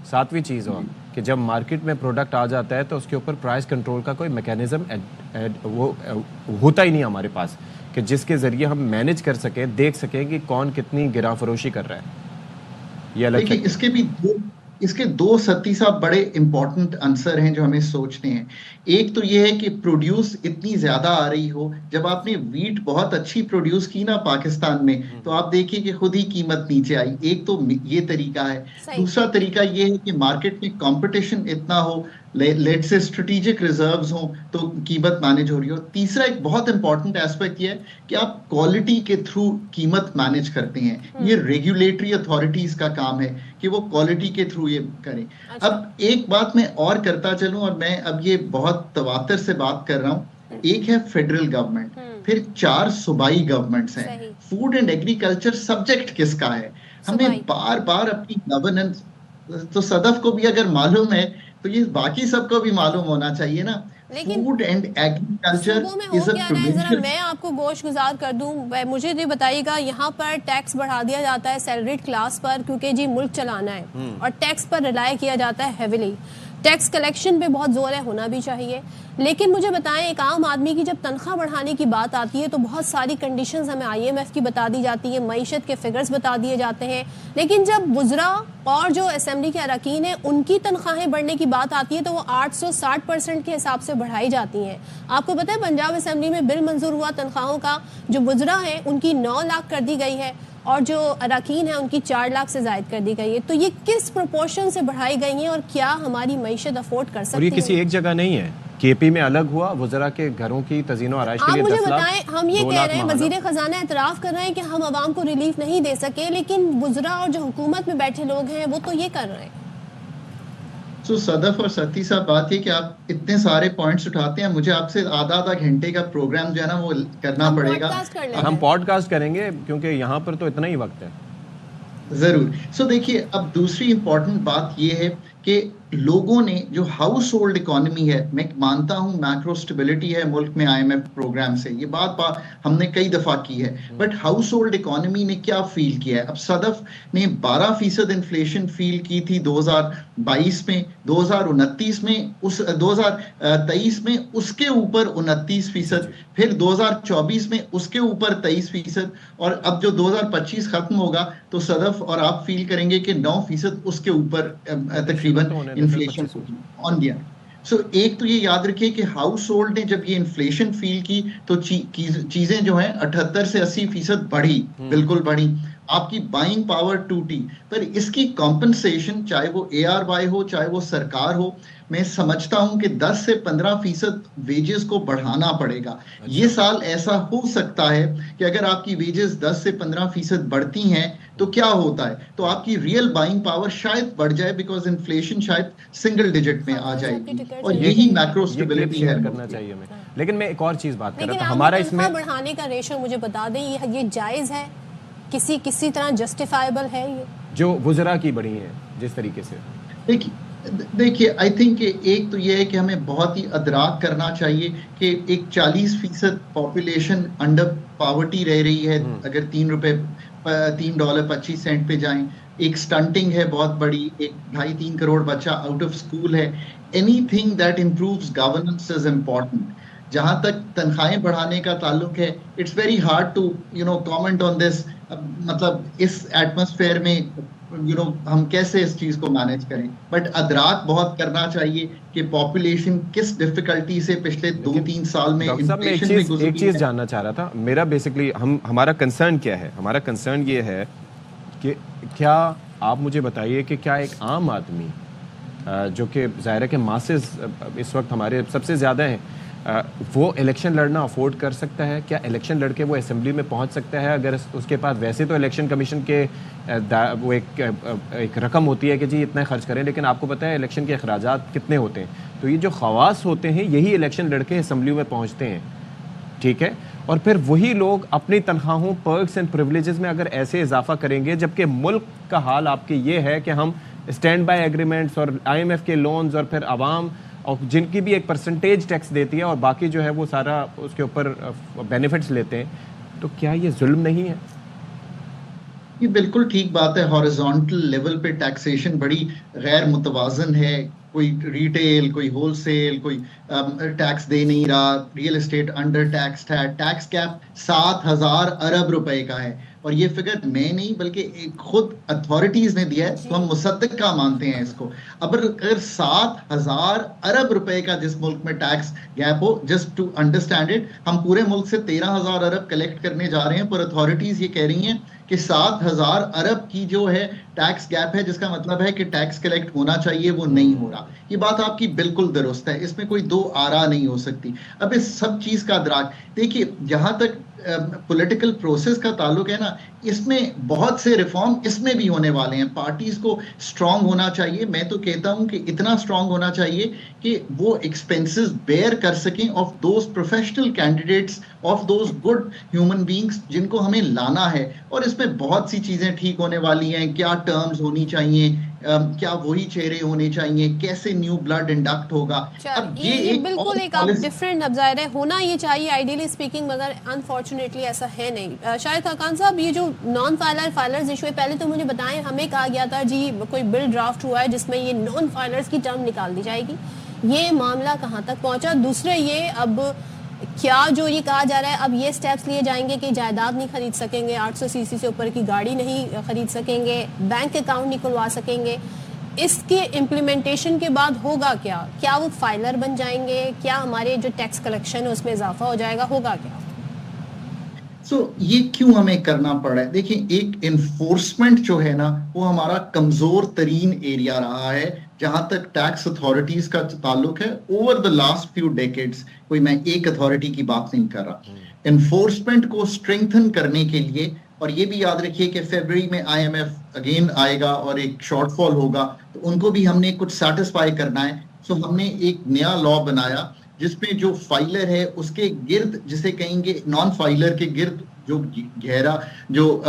Speaker 1: ساتویں چیز ہو کہ جب مارکیٹ میں پروڈکٹ آ جاتا ہے تو اس کے اوپر پرائس کنٹرول کا کوئی میکینزم وہ ہوتا ہی نہیں ہمارے پاس کہ جس کے ذریعے ہم مینیج کر سکیں, دیکھ سکیں کہ کون کتنی گرا فروشی کر رہا ہے. یہ الگ ہے.
Speaker 17: اس کے 2 ستی صاحب بڑے امپورٹنٹ آنسر ہیں جو ہمیں سوچنے ہیں. ایک تو یہ ہے کہ پروڈیوس اتنی زیادہ آ رہی ہو, جب آپ نے ویٹ بہت اچھی پروڈیوس کی نا پاکستان میں تو آپ دیکھیے کہ خود ہی قیمت نیچے آئی. ایک تو یہ طریقہ ہے. دوسرا طریقہ یہ ہے کہ مارکیٹ میں کمپٹیشن اتنا ہو, لیٹ سے اسٹریٹجک ریزروز ہوں تو قیمت مینیج ہو رہی ہو. تیسرا ایک بہت امپورٹنٹ ایسپیکٹ یہ ہے کہ آپ کوالٹی کے تھرو قیمت مینیج کرتے ہیں. یہ ریگولیٹری اتھارٹیز کا کام ہے کہ وہ کوالٹی کے تھرو یہ کریں. اب ایک بات میں اور کرتا چلوں, اور میں اب یہ بہت تواتر سے بات کر رہا ہوں. ایک ہے فیڈرل گورنمنٹ, پھر 4 صوبائی گورنمنٹس ہیں. فوڈ اینڈ ایگریکلچر سبجیکٹ کس کا ہے؟ ہمیں بار بار اپنی گورننس, تو صدف کو بھی اگر معلوم ہے تو یہ باقی سب کو بھی معلوم ہونا چاہیے نا. Food and agriculture is a provincial.
Speaker 3: میں آپ کو گوشت گزار کر دوں, مجھے یہ بتائیے گا, یہاں پر ٹیکس بڑھا دیا جاتا ہے سیلریڈ کلاس پر کیونکہ جی ملک چلانا ہے, اور ٹیکس پر ریلائی کیا جاتا ہے ہیویلی. ٹیکس کلیکشن پہ بہت زور ہے, ہونا بھی چاہیے, لیکن مجھے بتائیں ایک عام آدمی کی جب تنخواہ بڑھانے کی بات آتی ہے تو بہت ساری کنڈیشنز ہمیں IMF کی بتا دی جاتی ہیں, معیشت کے فگرز بتا دیے جاتے ہیں, لیکن جب وزراء اور جو اسمبلی کے اراکین ہیں ان کی تنخواہیں بڑھنے کی بات آتی ہے تو وہ 860% کے حساب سے بڑھائی جاتی ہیں. آپ کو پتہ ہے پنجاب اسمبلی میں بل منظور ہوا تنخواہوں کا, جو وزراء ہیں ان کی 9 لاکھ کر دی گئی ہے اور جو اراکین ہیں ان کی 4 لاکھ سے زائد کر دی گئی ہے. تو یہ کس پروپورشن سے بڑھائی گئی ہیں اور کیا ہماری معیشت افورڈ کر سکتی ہے؟
Speaker 1: اور یہ کسی ایک جگہ نہیں ہے, KP میں الگ ہوا, وزراء کے گھروں کی تزئین و آرائش کے لیے 10 لاکھ.
Speaker 3: آپ مجھے بتائیں, ہم یہ کہہ رہے ہیں, وزیر خزانہ اعتراف کر رہے ہیں کہ ہم عوام کو ریلیف نہیں دے سکے, لیکن وزراء اور جو حکومت میں بیٹھے لوگ ہیں وہ تو یہ کر رہے ہیں.
Speaker 17: صدف اور ستی صاحب بات یہ کہ آپ اتنے سارے پوائنٹس اٹھاتے ہیں, مجھے آپ سے آدھا گھنٹے کا پروگرام جو ہے نا وہ کرنا پڑے گا.
Speaker 1: ہم پوڈ کاسٹ کریں گے کیونکہ یہاں پر تو اتنا ہی وقت ہے.
Speaker 17: ضرور. دیکھیے اب دوسری امپورٹنٹ بات یہ ہے کہ لوگوں نے جو ہاؤس ہولڈ اکانومی ہے, میں مانتا ہوں میکرو سٹیبلٹی ہے ملک میں IMF پروگرام سے, یہ بات ہم نے کئی دفعہ کی ہے, بٹ ہاؤس ہولڈ اکانومی نے کیا فیل کیا ہے؟ اب صدف نے 12% انفلیشن فیل کی تھی 2022 میں, 2029 میں, 2023 میں اس کے اوپر 29%, پھر 2024 میں اس کے اوپر 23%, اور اب جو 2025 ختم ہوگا تو صدف اور آپ فیل کریں گے کہ 9% اس کے اوپر تقریباً انفلیشن آن دیا. ایک تو یہ یاد رکھیے کہ ہاؤس ہولڈ نے جب یہ انفلیشن فیل کی تو چیزیں جو ہیں 78 سے 80% بڑھی, بالکل بڑھی. آپ کی بائنگ پاور ٹوٹی, پر اس کی کمپنسیشن چاہے وہ ARY ہو چاہے وہ سرکار ہو, میں سمجھتا ہوں کہ 10 سے 15% ویجز کو بڑھانا پڑے گا. یہ سال ایسا ہو سکتا ہے کہ اگر آپ کی ویجز 10 سے 15% بڑھتی ہیں تو کیا ہوتا ہے, تو آپ کی ریئل بائنگ پاور شاید بڑھ جائے, بیکاز انفلیشن شاید سنگل ڈیجٹ میں آ جائے گی, اور یہی میکرو سٹیبلٹی ہے
Speaker 1: کرنا چاہیے ہمیں. لیکن میں ایک اور چیز بات کر رہا تھا, ہمارا اس میں
Speaker 3: بڑھانے کا ریشو مجھے بتا دیں, یہ جائز ہے, کسی طرح جسٹیفائبل ہے یہ
Speaker 1: جو وزراء کی بڑھی ہیں جس طریقے سے؟
Speaker 17: دیکھیے آئی تھنک کہ ایک تو یہ ہے کہ ہمیں بہت ہی ادراک کرنا چاہیے کہ ایک 40% پاپولیشن انڈر پاورٹی رہ رہی ہے اگر $3.25 پہ جائیں. ایک سٹنٹنگ ہے بہت بڑی, 2.5-3 کروڑ بچہ آؤٹ آف اسکول ہے. Anything that improves governance is important. جہاں تک تنخواہیں بڑھانے کا تعلق ہے, it's very hard to comment on this. مطلب اس ایٹماسفیئر میں ہم کیسے اس چیز کو مینج کریں, بٹ ادراک بہت کرنا چاہیے کہ پاپولیشن کس ڈیفیکلٹی سے پچھلے 2-3 سال میں
Speaker 1: ایک چیز جاننا چاہ رہا تھا. میرا بیسکلی ہمارا کنسرن کیا ہے, ہمارا کنسرن یہ ہے کہ کیا آپ مجھے بتائیے کہ کیا ایک عام آدمی جو کہ ظاہر ہے کہ ماسز اس وقت ہمارے سب سے زیادہ ہیں, وہ الیکشن لڑنا افورڈ کر سکتا ہے؟ کیا الیکشن لڑ کے وہ اسمبلی میں پہنچ سکتا ہے اگر اس کے پاس ویسے تو الیکشن کمیشن کے وہ ایک رقم ہوتی ہے کہ جی اتنا خرچ کریں, لیکن آپ کو پتہ ہے الیکشن کے اخراجات کتنے ہوتے ہیں, تو یہ جو خواص ہوتے ہیں یہی الیکشن لڑ کے اسمبلی میں پہنچتے ہیں, ٹھیک ہے, اور پھر وہی لوگ اپنی تنخواہوں پرکس اینڈ پریولیجز میں اگر ایسے اضافہ کریں گے, جبکہ ملک کا حال آپ کے یہ ہے کہ ہم اسٹینڈ بائی ایگریمنٹس اور IMF کے لونز اور پھر عوام اور جن کی بھی ایک پرسنٹیج ٹیکس دیتی ہے اور باقی جو ہے وہ سارا اس کے اوپر بینیفٹس لیتے ہیں, تو کیا یہ ظلم نہیں ہے؟
Speaker 17: یہ بالکل ٹھیک بات ہے. ہاریزونٹل لیول پہ ٹیکسیشن بڑی غیر متوازن ہے. کوئی ریٹیل, کوئی ہول سیل, کوئی ٹیکس دے نہیں رہا, ریئل اسٹیٹ انڈر ٹیکسڈ ہے. ٹیکس کیپ 7,000 ارب روپے کا ہے, اور یہ فگر میں نہیں بلکہ خود اتھارٹیز نے دیا ہے, تو ہم مصدق کا مانتے ہیں اس کو. اگر 7,000 ارب روپے کا جس ملک میں ٹیکس گیپ ہو, جسٹ ٹو انڈرسٹینڈ اٹ, ہم پورے ملک سے 13,000 ارب کلیکٹ کرنے جا رہے ہیں, پر اتھارٹیز یہ کہہ رہی ہیں کہ 7,000 ارب کی جو ہے ٹیکس گیپ ہے, جس کا مطلب ہے کہ ٹیکس کلیکٹ ہونا چاہیے وہ نہیں ہو رہا. یہ بات آپ کی بالکل درست ہے, اس میں کوئی دو آرا نہیں ہو سکتی. اب اس سب چیز کا ادراک دیکھیے, جہاں تک پولیٹیکل پروسیس کا تعلق ہے نا, اس میں بہت سے ریفارم اس میں بھی ہونے والے ہیں. پارٹیز کو اسٹرانگ ہونا چاہیے, میں تو کہتا ہوں کہ اتنا اسٹرانگ ہونا چاہیے کہ وہ ایکسپینسز بیئر کر سکیں of those professional candidates, of those good human beings جن کو ہمیں لانا ہے. اور اس میں بہت سی چیزیں ٹھیک ہونے والی ہیں. کیا ٹرمز ہونی چاہیے, کیا وہی چہرے ہونے چاہیے, کیسے نیو بلڈ انڈکٹ ہوگا. اب یہ بالکل ایک
Speaker 3: ڈفرینٹ اب ظاہر ہے ہونا یہ چاہیے آئیڈیلی اسپیکنگ, مگر انفارچونیٹلی ایسا ہے نہیں. شاید خاقان صاحب, یہ جو نان فائلرز ایشو ہے, پہلے تو مجھے بتائیں, ہمیں کہا گیا تھا جی کوئی بل ڈرافٹ ہوا ہے جس میں یہ نان فائلرز کی ٹرم نکال دی جائے گی. یہ معاملہ کہاں تک پہنچا؟ دوسرے یہ اب کیا جو یہ کہا جا رہا ہے اب یہ سٹیپس لیے جائیں گے کہ جائیداد نہیں خرید سکیں گے, 800 cc سے اوپر کی گاڑی نہیں خرید سکیں گے, بینک اکاؤنٹ نہیں کھلوا سکیں گے. اس کے امپلیمنٹیشن کے بعد ہوگا کیا؟ کیا وہ فائلر بن جائیں گے؟ کیا ہمارے جو ٹیکس کلیکشن ہے اس میں اضافہ ہو جائے گا؟ ہوگا کیا؟
Speaker 17: یہ کیوں ہمیں کرنا پڑا ہے؟ دیکھیں, ایک انفورسمنٹ جو ہے نا وہ ہمارا کمزور ترین ایریا رہا ہے جہاں تک ٹیکس اتھارٹیز کا تعلق ہے. Over the last few decades, کوئی میں ایک اتھارٹی کی بات نہیں کر رہا. انفورسمنٹ کو اسٹرینگتھن کرنے کے لیے اور یہ بھی یاد رکھیے کہ فیبرری میں IMF اگین آئے گا اور ایک شارٹ فال ہوگا, تو ان کو بھی ہم نے کچھ سیٹسفائی کرنا ہے. سو ہم نے ایک نیا لا بنایا جس میں جو فائلر ہے اس کے گرد, جسے کہیں گے نان فائلر کے گرد جو گہرا, جو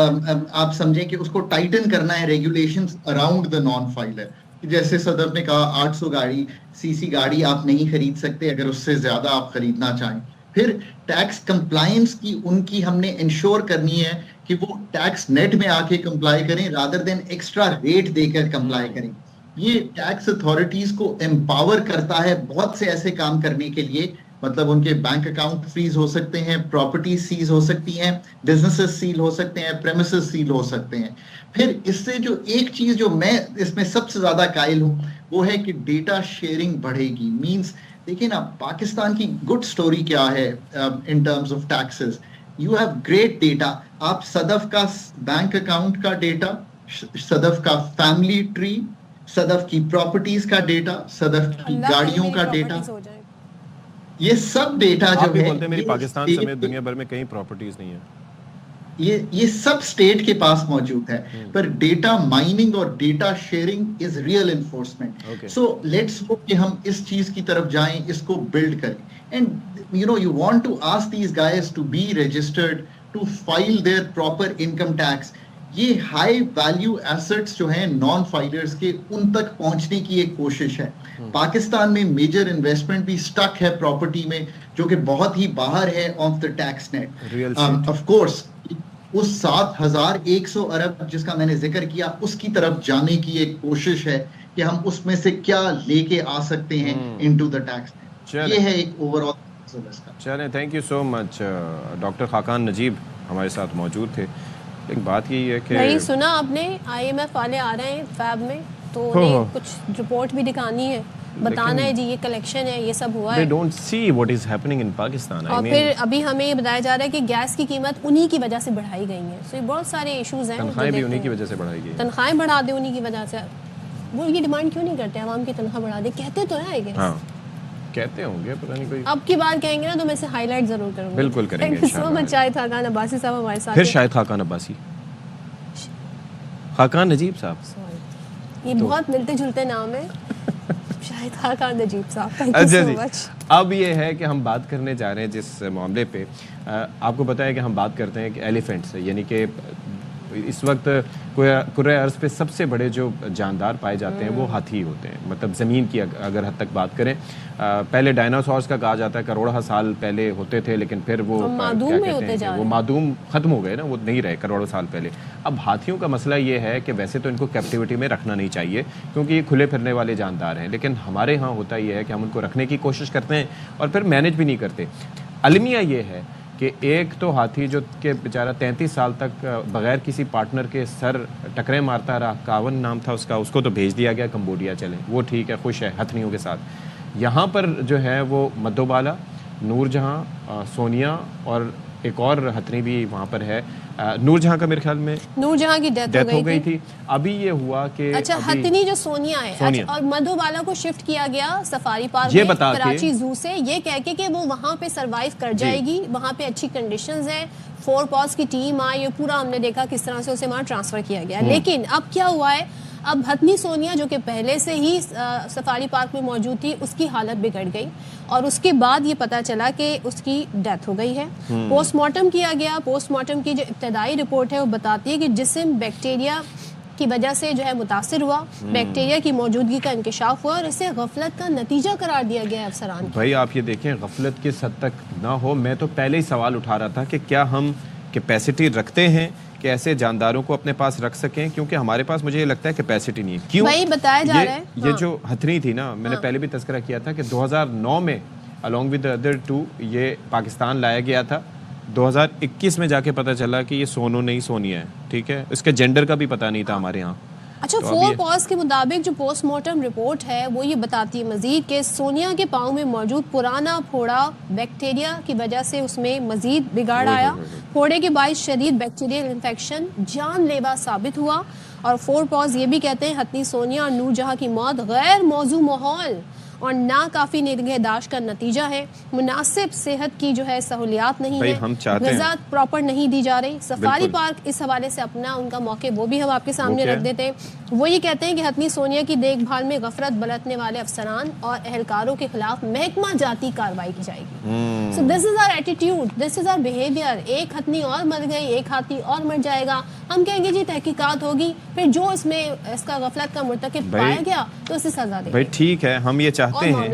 Speaker 17: آپ سمجھیں کہ اس کو ٹائٹن کرنا ہے regulations around the non filer. جیسے صدف نے کہا 800 گاڑی CC گاڑی آپ نہیں خرید سکتے اگر اس سے زیادہ آپ خریدنا چاہیں. پھر ٹیکس کمپلائنس کی ان کی ہم نے انشور کرنی ہے کہ وہ ٹیکس نیٹ میں آ کے کمپلائی کریں رادر دین ایکسٹرا ریٹ دے کر کمپلائی کریں. یہ ٹیکس اتھارٹیز کو امپاور کرتا ہے بہت سے ایسے کام کرنے کے لیے, مطلب ان کے بینک اکاؤنٹ فریز ہو سکتے ہیں, پراپرٹیز سیز ہو سکتی ہیں, بزنسز سیل ہو سکتے ہیں, پریمیسز سیل ہو سکتے ہیں. پھر اس سے جو ایک چیز جو میں اس میں سب سے زیادہ قائل ہوں وہ ہے کہ ڈیٹا شیئرنگ بڑھے گی. مینس دیکھیں نا پاکستان کی گڈ سٹوری کیا ہے in terms of taxes. You have great data. آپ صدف کا بینک اکاؤنٹ کا ڈیٹا, صدف کا فیملی ٹری, صدف کی پراپرٹیز کا ڈیٹا, صدف کی گاڑیوں کا ڈیٹا, یہ سب ڈیٹا جو ہے
Speaker 1: بولتے ہیں میری پاکستان سمیت دنیا بھر میں کہیں پراپرٹیز نہیں ہے,
Speaker 17: یہ سب اسٹیٹ کے پاس موجود ہے. پر ڈیٹا مائننگ اور data sharing is real enforcement. So let's hope کہ ہم اس چیز کی طرف جائیں, اس کو بلڈ کریں. And you want to ask these guys to be registered, to file their proper income tax. یہ ہائی ویلیو ایسٹس جو ہیں نان فائلرز کے, ان تک پہنچنے کی ایک کوشش ہے. پاکستان میں میجر انویسٹمنٹ بھی سٹک ہے پراپرٹی میں, جو کہ بہت ہی باہر ہے of the tax net. Of course اس 7,100 ارب جس کا میں نے ذکر کیا اس کی طرف جانے کی ایک کوشش ہے کہ ہم اس میں سے کیا لے کے آ سکتے ہیں انٹو دا ٹیکس نیٹ. یہ ہے ایک اوور آل.
Speaker 1: چلیں, thank you so much. Doctor Khaqan Najeeb ہمارے ساتھ موجود تھے. ایک بات یہی ہے کہ
Speaker 3: نہیں سنا آپ نے IMF والے آ رہے ہیں فیب میں, تو انہیں کچھ رپورٹ بھی دکھانی ہے, بتانا ہے جی یہ کلیکشن ہے, یہ سب ہوا ہے.
Speaker 1: They don't see what is happening in Pakistan.
Speaker 3: اور پھر ابھی ہمیں یہ بتایا جا رہا ہے کہ گیس کی قیمت انہی کی وجہ سے بڑھائی گئی ہیں. سو یہ بہت سارے ایشوز ہیں.
Speaker 1: تنخواہیں بھی انہی کی وجہ سے بڑھائی گئی,
Speaker 3: تنخواہیں بڑھا دیں انہی کی وجہ سے. وہ یہ ڈیمانڈ کیوں نہیں کرتے عوام کی تنخواہ بڑھا دیں؟ کہتے تو ہیں گے,
Speaker 1: کہتے ہوں گے, پتہ نہیں کوئی
Speaker 3: اب کی بار کہیں گے نا تو میں سے ہائی لائٹ ضرور کروں گا.
Speaker 1: بالکل کریں گے.
Speaker 3: سو مچ. شاہد خاقان عباسی صاحب ہمارے ساتھ.
Speaker 1: پھر شاہد خاقان عباسی, خاقان نجیب صاحب,
Speaker 3: یہ بہت ملتے جلتے نام ہیں. شاہد خاقان نجیب صاحب, تھینک یو سو مچ.
Speaker 1: اب یہ ہے کہ ہم بات کرنے جا رہے ہیں جس معاملے پہ, آپ کو پتہ ہے کہ ہم بات کرتے ہیں کہ ایلیفینٹ سے, یعنی کہ اس وقت کرۂ ارض پہ سب سے بڑے جو جاندار پائے جاتے ہیں وہ ہاتھی ہوتے ہیں. مطلب زمین کی اگر حد تک بات کریں, پہلے ڈائناسورس کا کہا جاتا ہے کروڑہ سال پہلے ہوتے تھے, لیکن پھر وہ وہ معدوم ختم ہو گئے نا, وہ نہیں رہے کروڑوں سال پہلے. اب ہاتھیوں کا مسئلہ یہ ہے کہ ویسے تو ان کو کیپٹیوٹی میں رکھنا نہیں چاہیے کیونکہ یہ کھلے پھرنے والے جاندار ہیں, لیکن ہمارے ہاں ہوتا یہ ہے کہ ہم ان کو رکھنے کی کوشش کرتے ہیں اور پھر مینیج بھی نہیں کرتے. المیہ یہ ہے کہ ایک تو ہاتھی جو کہ بیچارہ 33 سال تک بغیر کسی پارٹنر کے سر ٹکرے مارتا رہا, کاون نام تھا اس کا, اس کو تو بھیج دیا گیا کمبوڈیا, چلیں وہ ٹھیک ہے, خوش ہے ہتھنیوں کے ساتھ. یہاں پر جو ہے وہ مدو بالا, نور جہاں, سونیا اور ایک اور ہتھنی بھی وہاں پر ہے. نور جہاں کا میرے خیال میں
Speaker 3: نور جہاں کی ڈیتھ ہو گئی تھی.
Speaker 1: ابھی یہ ہوا کہ
Speaker 3: اچھا ہتھنی جو سونیا ہے اور مدھو بالا کو شفٹ کیا گیا سفاری پارک میں کراچی زو سے, یہ کہہ کے کہ وہ وہاں پہ سروائیو کر جائے گی, وہاں پہ اچھی کنڈیشنز ہیں. 4 پاس کی ٹیم آئی, یہ پورا ہم نے دیکھا کس طرح سے اسے وہاں ٹرانسفر کیا گیا. لیکن اب کیا ہوا ہے, اب ہتھنی سونیا جو کہ پہلے سے ہی سفاری پارک میں موجود تھی اس کی حالت بگڑ گئی اور اس کے بعد یہ پتا چلا کہ اس کی ڈیتھ ہو گئی ہے. پوسٹ مارٹم کیا گیا. پوسٹ مارٹم کی جو ابتدائی رپورٹ ہے وہ بتاتی ہے کہ جسم بیکٹیریا کی وجہ سے جو ہے متاثر ہوا, بیکٹیریا کی موجودگی کا انکشاف ہوا اور اسے غفلت کا نتیجہ قرار دیا گیا ہے افسران.
Speaker 1: بھائی آپ یہ دیکھیں غفلت کس حد تک نہ ہو. میں تو پہلے ہی سوال اٹھا رہا تھا کہ کیا ہم کیپیسٹی رکھتے ہیں کہ ایسے جانداروں کو اپنے پاس رکھ سکیں, کیونکہ ہمارے پاس مجھے یہ لگتا ہے کیپیسٹی نہیں ہے. کیوں
Speaker 3: وہی بتایا جا رہا ہے.
Speaker 1: یہ جو ہتھنی تھی نا, میں نے پہلے بھی تذکرہ کیا تھا کہ 2009 میں along with the other two یہ پاکستان لایا گیا تھا. 2021 میں جا کے پتہ چلا کہ یہ سونو نہیں سونیا ہے, ٹھیک ہے, اس کے جینڈر کا بھی پتہ نہیں تھا ہمارے ہاں.
Speaker 3: اچھا 4 پاس کے مطابق جو پوسٹ مارٹم رپورٹ ہے وہ یہ بتاتی ہے مزید کہ سونیا کے پاؤں میں موجود پرانا پھوڑا بیکٹیریا کی وجہ سے اس میں مزید بگاڑ آیا. پھوڑے کے باعث شدید بیکٹیریل انفیکشن جان لیوا ثابت ہوا. اور 4 پاس یہ بھی کہتے ہیں ہتھنی سونیا اور نور جہاں کی موت غیر موزوں ماحول, اور ناکافی نگہداشت کا نتیجہ ہے. مناسب صحت کی جو ہے سہولیات نہیں ہے, غذا پراپر نہیں دی جا رہی. سفاری پارک اس حوالے سے اپنا ان کا موقع وہ بھی ہم آپ کے سامنے رکھ دیتے ہیں. وہ یہ کہتے ہیں کہ حتمی سونیا کی دیکھ بھال میں غفلت برتنے والے افسران اور اہلکاروں کے خلاف محکمہ جاتی کارروائی کی جائے گی. So this is our attitude, this is our behaviour. ایک ہتھنی اور مر گئی, ایک ہاتھی اور مر جائے گا, ہم کہیں گے جی تحقیقات ہوگی, پھر جو اس میں اس کا غفلت کا مرتکب پایا گیا تو اسے سزا دے.
Speaker 1: بھائی ٹھیک ہے, ہم یہ چاہتے ہیں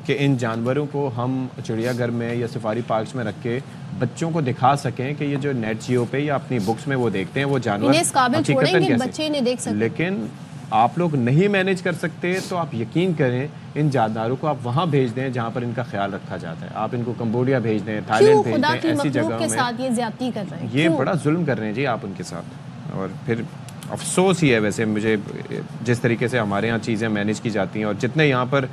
Speaker 1: کہ ان جانوروں کو ہم چڑیا گھر میں یا سفاری پارکس میں رکھ کے بچوں کو دکھا سکیں کہ یہ جو نیٹ جیو پہ یا اپنی بکس میں وہ دیکھتے ہیں وہ جانور
Speaker 3: حقیقتاً کیسے, بچے انہیں دیکھ سکتے.
Speaker 1: لیکن آپ لوگ نہیں مینیج کر سکتے تو آپ یقین کریں ان جانداروں کو آپ وہاں بھیج دیں جہاں پر ان کا خیال رکھا جاتا ہے. آپ ان کو کمبوڈیا بھیج دیں, تھائی لینڈ بھیج دیں, ایسی جگہوں میں
Speaker 3: یہ زیادتی کر رہے ہیں.
Speaker 1: یہ بڑا ظلم کر رہے ہیں جی آپ ان کے ساتھ. اور پھر افسوس ہی ہے ویسے مجھے جس طریقے سے ہمارے یہاں چیزیں مینیج کی جاتی ہیں اور جتنے یہاں پر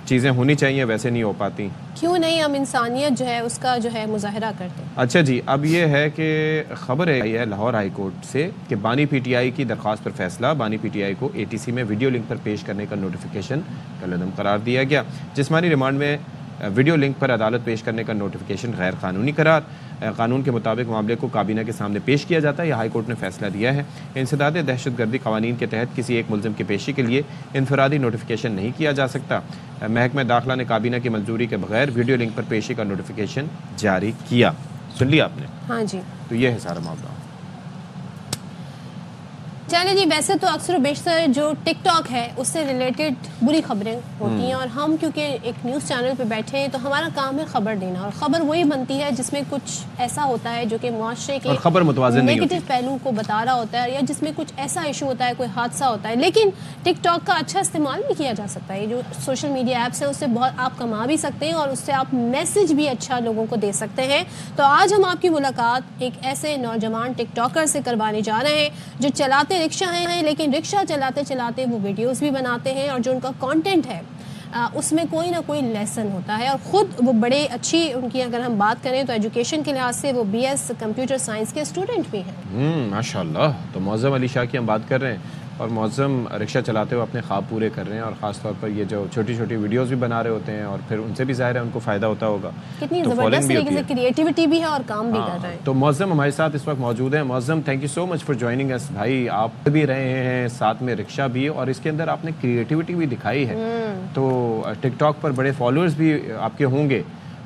Speaker 1: چیزیں ہونی چاہیے ویسے نہیں ہو پاتی.
Speaker 3: کیوں نہیں ہم انسانیت جو ہے اس کا جو ہے مظاہرہ کرتے ہیں.
Speaker 1: اچھا جی, اب یہ ہے کہ خبر آئی ہے لاہور ہائی کورٹ سے کہ بانی پی ٹی آئی کی درخواست پر فیصلہ. بانی پی ٹی آئی کو اے ٹی سی میں ویڈیو لنک پر پیش کرنے کا نوٹیفیکیشن کل عدم قرار دیا گیا. جسمانی ریمانڈ میں ویڈیو لنک پر عدالت پیش کرنے کا نوٹیفیکیشن غیر قانونی قرار. قانون کے مطابق معاملے کو کابینہ کے سامنے پیش کیا جاتا ہے. یہ ہائی کورٹ نے فیصلہ دیا ہے. انسداد دہشت گردی قوانین کے تحت کسی ایک ملزم کی پیشی کے لیے انفرادی نوٹیفیکیشن نہیں کیا جا سکتا. محکمہ داخلہ نے کابینہ کی منظوری کے بغیر ویڈیو لنک پر پیشی کا نوٹیفیکیشن جاری کیا. سن لیا آپ نے؟
Speaker 3: ہاں جی.
Speaker 1: تو یہ ہے سارا معاملہ.
Speaker 3: چلیں جی, ویسے تو اکثر و بیشتر جو ٹک ٹاک ہے اس سے ریلیٹڈ بری خبریں ہوتی ہیں اور ہم کیونکہ ایک نیوز چینل پہ بیٹھے ہیں تو ہمارا کام ہے خبر دینا, اور خبر وہی بنتی ہے جس میں کچھ ایسا ہوتا ہے جو کہ معاشرے کے نیگیٹو پہلو کو بتا رہا ہوتا ہے یا جس میں کچھ ایسا ایشو ہوتا ہے, کوئی حادثہ ہوتا ہے. لیکن ٹک ٹاک کا اچھا استعمال بھی کیا جا سکتا ہے. جو سوشل میڈیا ایپس ہیں اس سے بہت آپ کما بھی سکتے ہیں اور اس سے آپ میسج بھی اچھا لوگوں کو دے سکتے ہیں. تو آج ہم آپ کی ملاقات ایک ایسے نوجوان ٹک ٹاکر سے کروانے جا رہے ہیں جو چلاتے رکشہ ہیں, لیکن رکشہ چلاتے چلاتے وہ ویڈیوز بھی بناتے ہیں اور جو ان کا کانٹینٹ ہے اس میں کوئی نہ کوئی لیسن ہوتا ہے. اور خود وہ بڑے اچھی, ان کی اگر ہم بات کریں تو ایجوکیشن کے لحاظ سے وہ BS کمپیوٹر سائنس کے اسٹوڈنٹ بھی ہیں.
Speaker 1: ماشاء اللہ. تو معظم علی شاہ کی ہم بات کر رہے ہیں اور معظم رکشہ چلاتے ہوئے اپنے خواب پورے کر رہے ہیں اور خاص طور پر یہ جو چھوٹی چھوٹی ویڈیوز بھی بنا رہے ہوتے ہیں اور پھر ان سے بھی ظاہر ہے ان کو فائدہ ہوتا ہوگا.
Speaker 3: کتنی زبردست طریقے سے کریٹیوٹی بھی ہے اور کام بھی کر رہے ہیں.
Speaker 1: تو معظم ہمارے ساتھ اس وقت موجود ہیں. Moazzam, thank you so much for joining us. بھائی آپ بھی رہے ہیں ساتھ میں رکشہ بھی, اور اس کے اندر آپ نے کریٹیوٹی بھی دکھائی ہے. تو ٹک ٹاک پر بڑے فالوورز بھی آپ کے ہوں گے.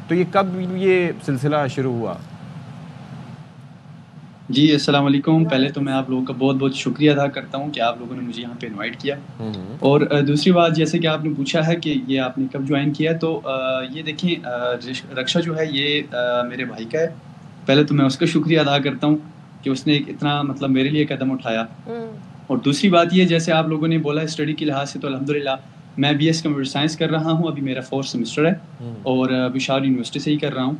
Speaker 1: تو یہ کب یہ سلسلہ شروع ہوا؟
Speaker 18: جی السلام علیکم. پہلے تو میں آپ لوگوں کا بہت بہت شکریہ ادا کرتا ہوں کہ آپ لوگوں نے مجھے یہاں پہ انوائٹ کیا. اور دوسری بات, جیسے کہ آپ نے پوچھا ہے کہ یہ آپ نے کب جوائن کیا, تو یہ دیکھیں رکشہ جو ہے یہ میرے بھائی کا ہے. پہلے تو میں اس کا شکریہ ادا کرتا ہوں کہ اس نے ایک اتنا مطلب میرے لیے قدم اٹھایا. اور دوسری بات یہ, جیسے آپ لوگوں نے بولا اسٹڈی کے لحاظ سے, تو الحمدللہ میں BS کمپیوٹر سائنس کر رہا ہوں. ابھی میرا 4th سیمسٹر ہے اور بشار یونیورسٹی سے ہی کر رہا ہوں.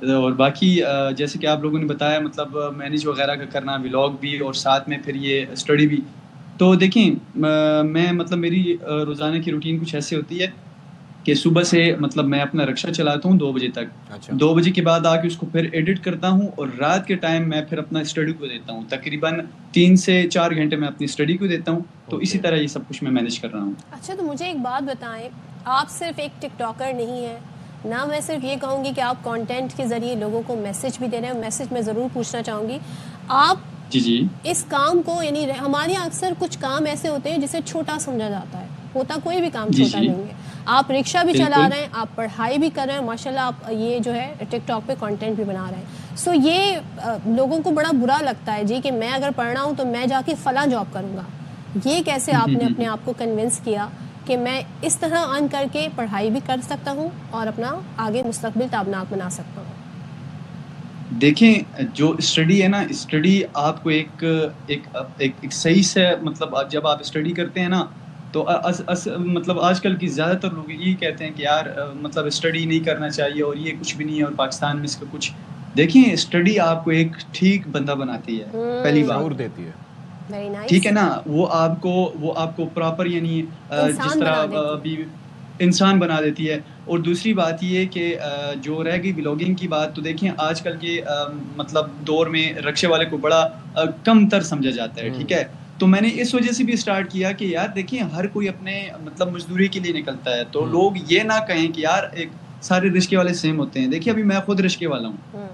Speaker 18: اور باقی جیسے کہ آپ لوگوں نے بتایا مطلب مینیج وغیرہ کا کرنا, ولاگ بھی اور ساتھ میں پھر یہ اسٹڈی بھی. تو دیکھیں میں مطلب میری روزانہ کی روٹین کچھ ایسے ہوتی ہے کہ صبح سے مطلب میں اپنا رکشہ چلاتا ہوں 2 بجے تک. 2 بجے کے بعد آ کے اس کو پھر ایڈٹ کرتا ہوں اور رات کے ٹائم میں پھر اپنا اسٹڈی کو دیتا ہوں. تقریباً 3 سے 4 گھنٹے میں اپنی اسٹڈی کو دیتا ہوں. تو اسی طرح یہ سب کچھ میں مینیج کر رہا ہوں.
Speaker 3: اچھا, تو مجھے ایک بات بتائیں, آپ صرف ایک ٹک ٹاکر نہیں ہیں نہ, میں صرف یہ کہوں گی کہ آپ کانٹینٹ کے ذریعے لوگوں کو میسج بھی دے رہے ہیں. میسج میں ضرور پوچھنا چاہوں گی, آپ
Speaker 18: جی
Speaker 3: اس کام کو, یعنی ہمارے یہاں اکثر کچھ کام ایسے ہوتے ہیں جسے چھوٹا سمجھا جاتا ہے, ہوتا کوئی بھی کام چھوٹا نہیں ہے. آپ رکشہ بھی چلا رہے ہیں, آپ پڑھائی بھی کر رہے ہیں, ماشاءاللہ آپ یہ جو ہے ٹک ٹاک پہ کانٹینٹ بھی بنا رہے ہیں. سو یہ لوگوں کو بڑا برا لگتا ہے جی کہ میں اگر پڑھنا ہوں تو میں جا کے فلاں جاب کروں گا. یہ کیسے آپ نے اپنے آپ کو کنونس کیا کہ میں اس طرح ارن کر کے پڑھائی بھی کر سکتا ہوں اور اپنا آگے مستقبل تابناک بنا سکتا ہوں؟
Speaker 18: دیکھیں جو اسٹڈی ہے نا, اسٹڈی آپ کو ایک صحیح سے مطلب جب آپ اسٹڈی کرتے ہیں نا تو مطلب آج کل کی زیادہ تر لوگ یہی کہتے ہیں کہ یار مطلب اسٹڈی نہیں کرنا چاہیے اور یہ کچھ بھی نہیں ہے اور پاکستان میں اس کا کچھ. دیکھیں اسٹڈی آپ کو ایک ٹھیک بندہ بناتی ہے, پہلی بات
Speaker 1: دیتی ہے,
Speaker 18: ٹھیک ہے نا, وہ آپ کو پراپر یعنی جس طرح بھی انسان بنا دیتی ہے. اور دوسری بات یہ کہ جو رہ گئی ولاگنگ کی بات, تو دیکھیں آج کل کے مطلب دور میں رکشے والے کو بڑا کم تر سمجھا جاتا ہے, ٹھیک ہے. تو میں نے اس وجہ سے بھی اسٹارٹ کیا کہ یار دیکھیں ہر کوئی اپنے مطلب مزدوری کے لیے نکلتا ہے, تو لوگ یہ نہ کہیں کہ یار ایک سارے رشکے والے سیم ہوتے ہیں. دیکھیں ابھی میں خود رشکے والا ہوں,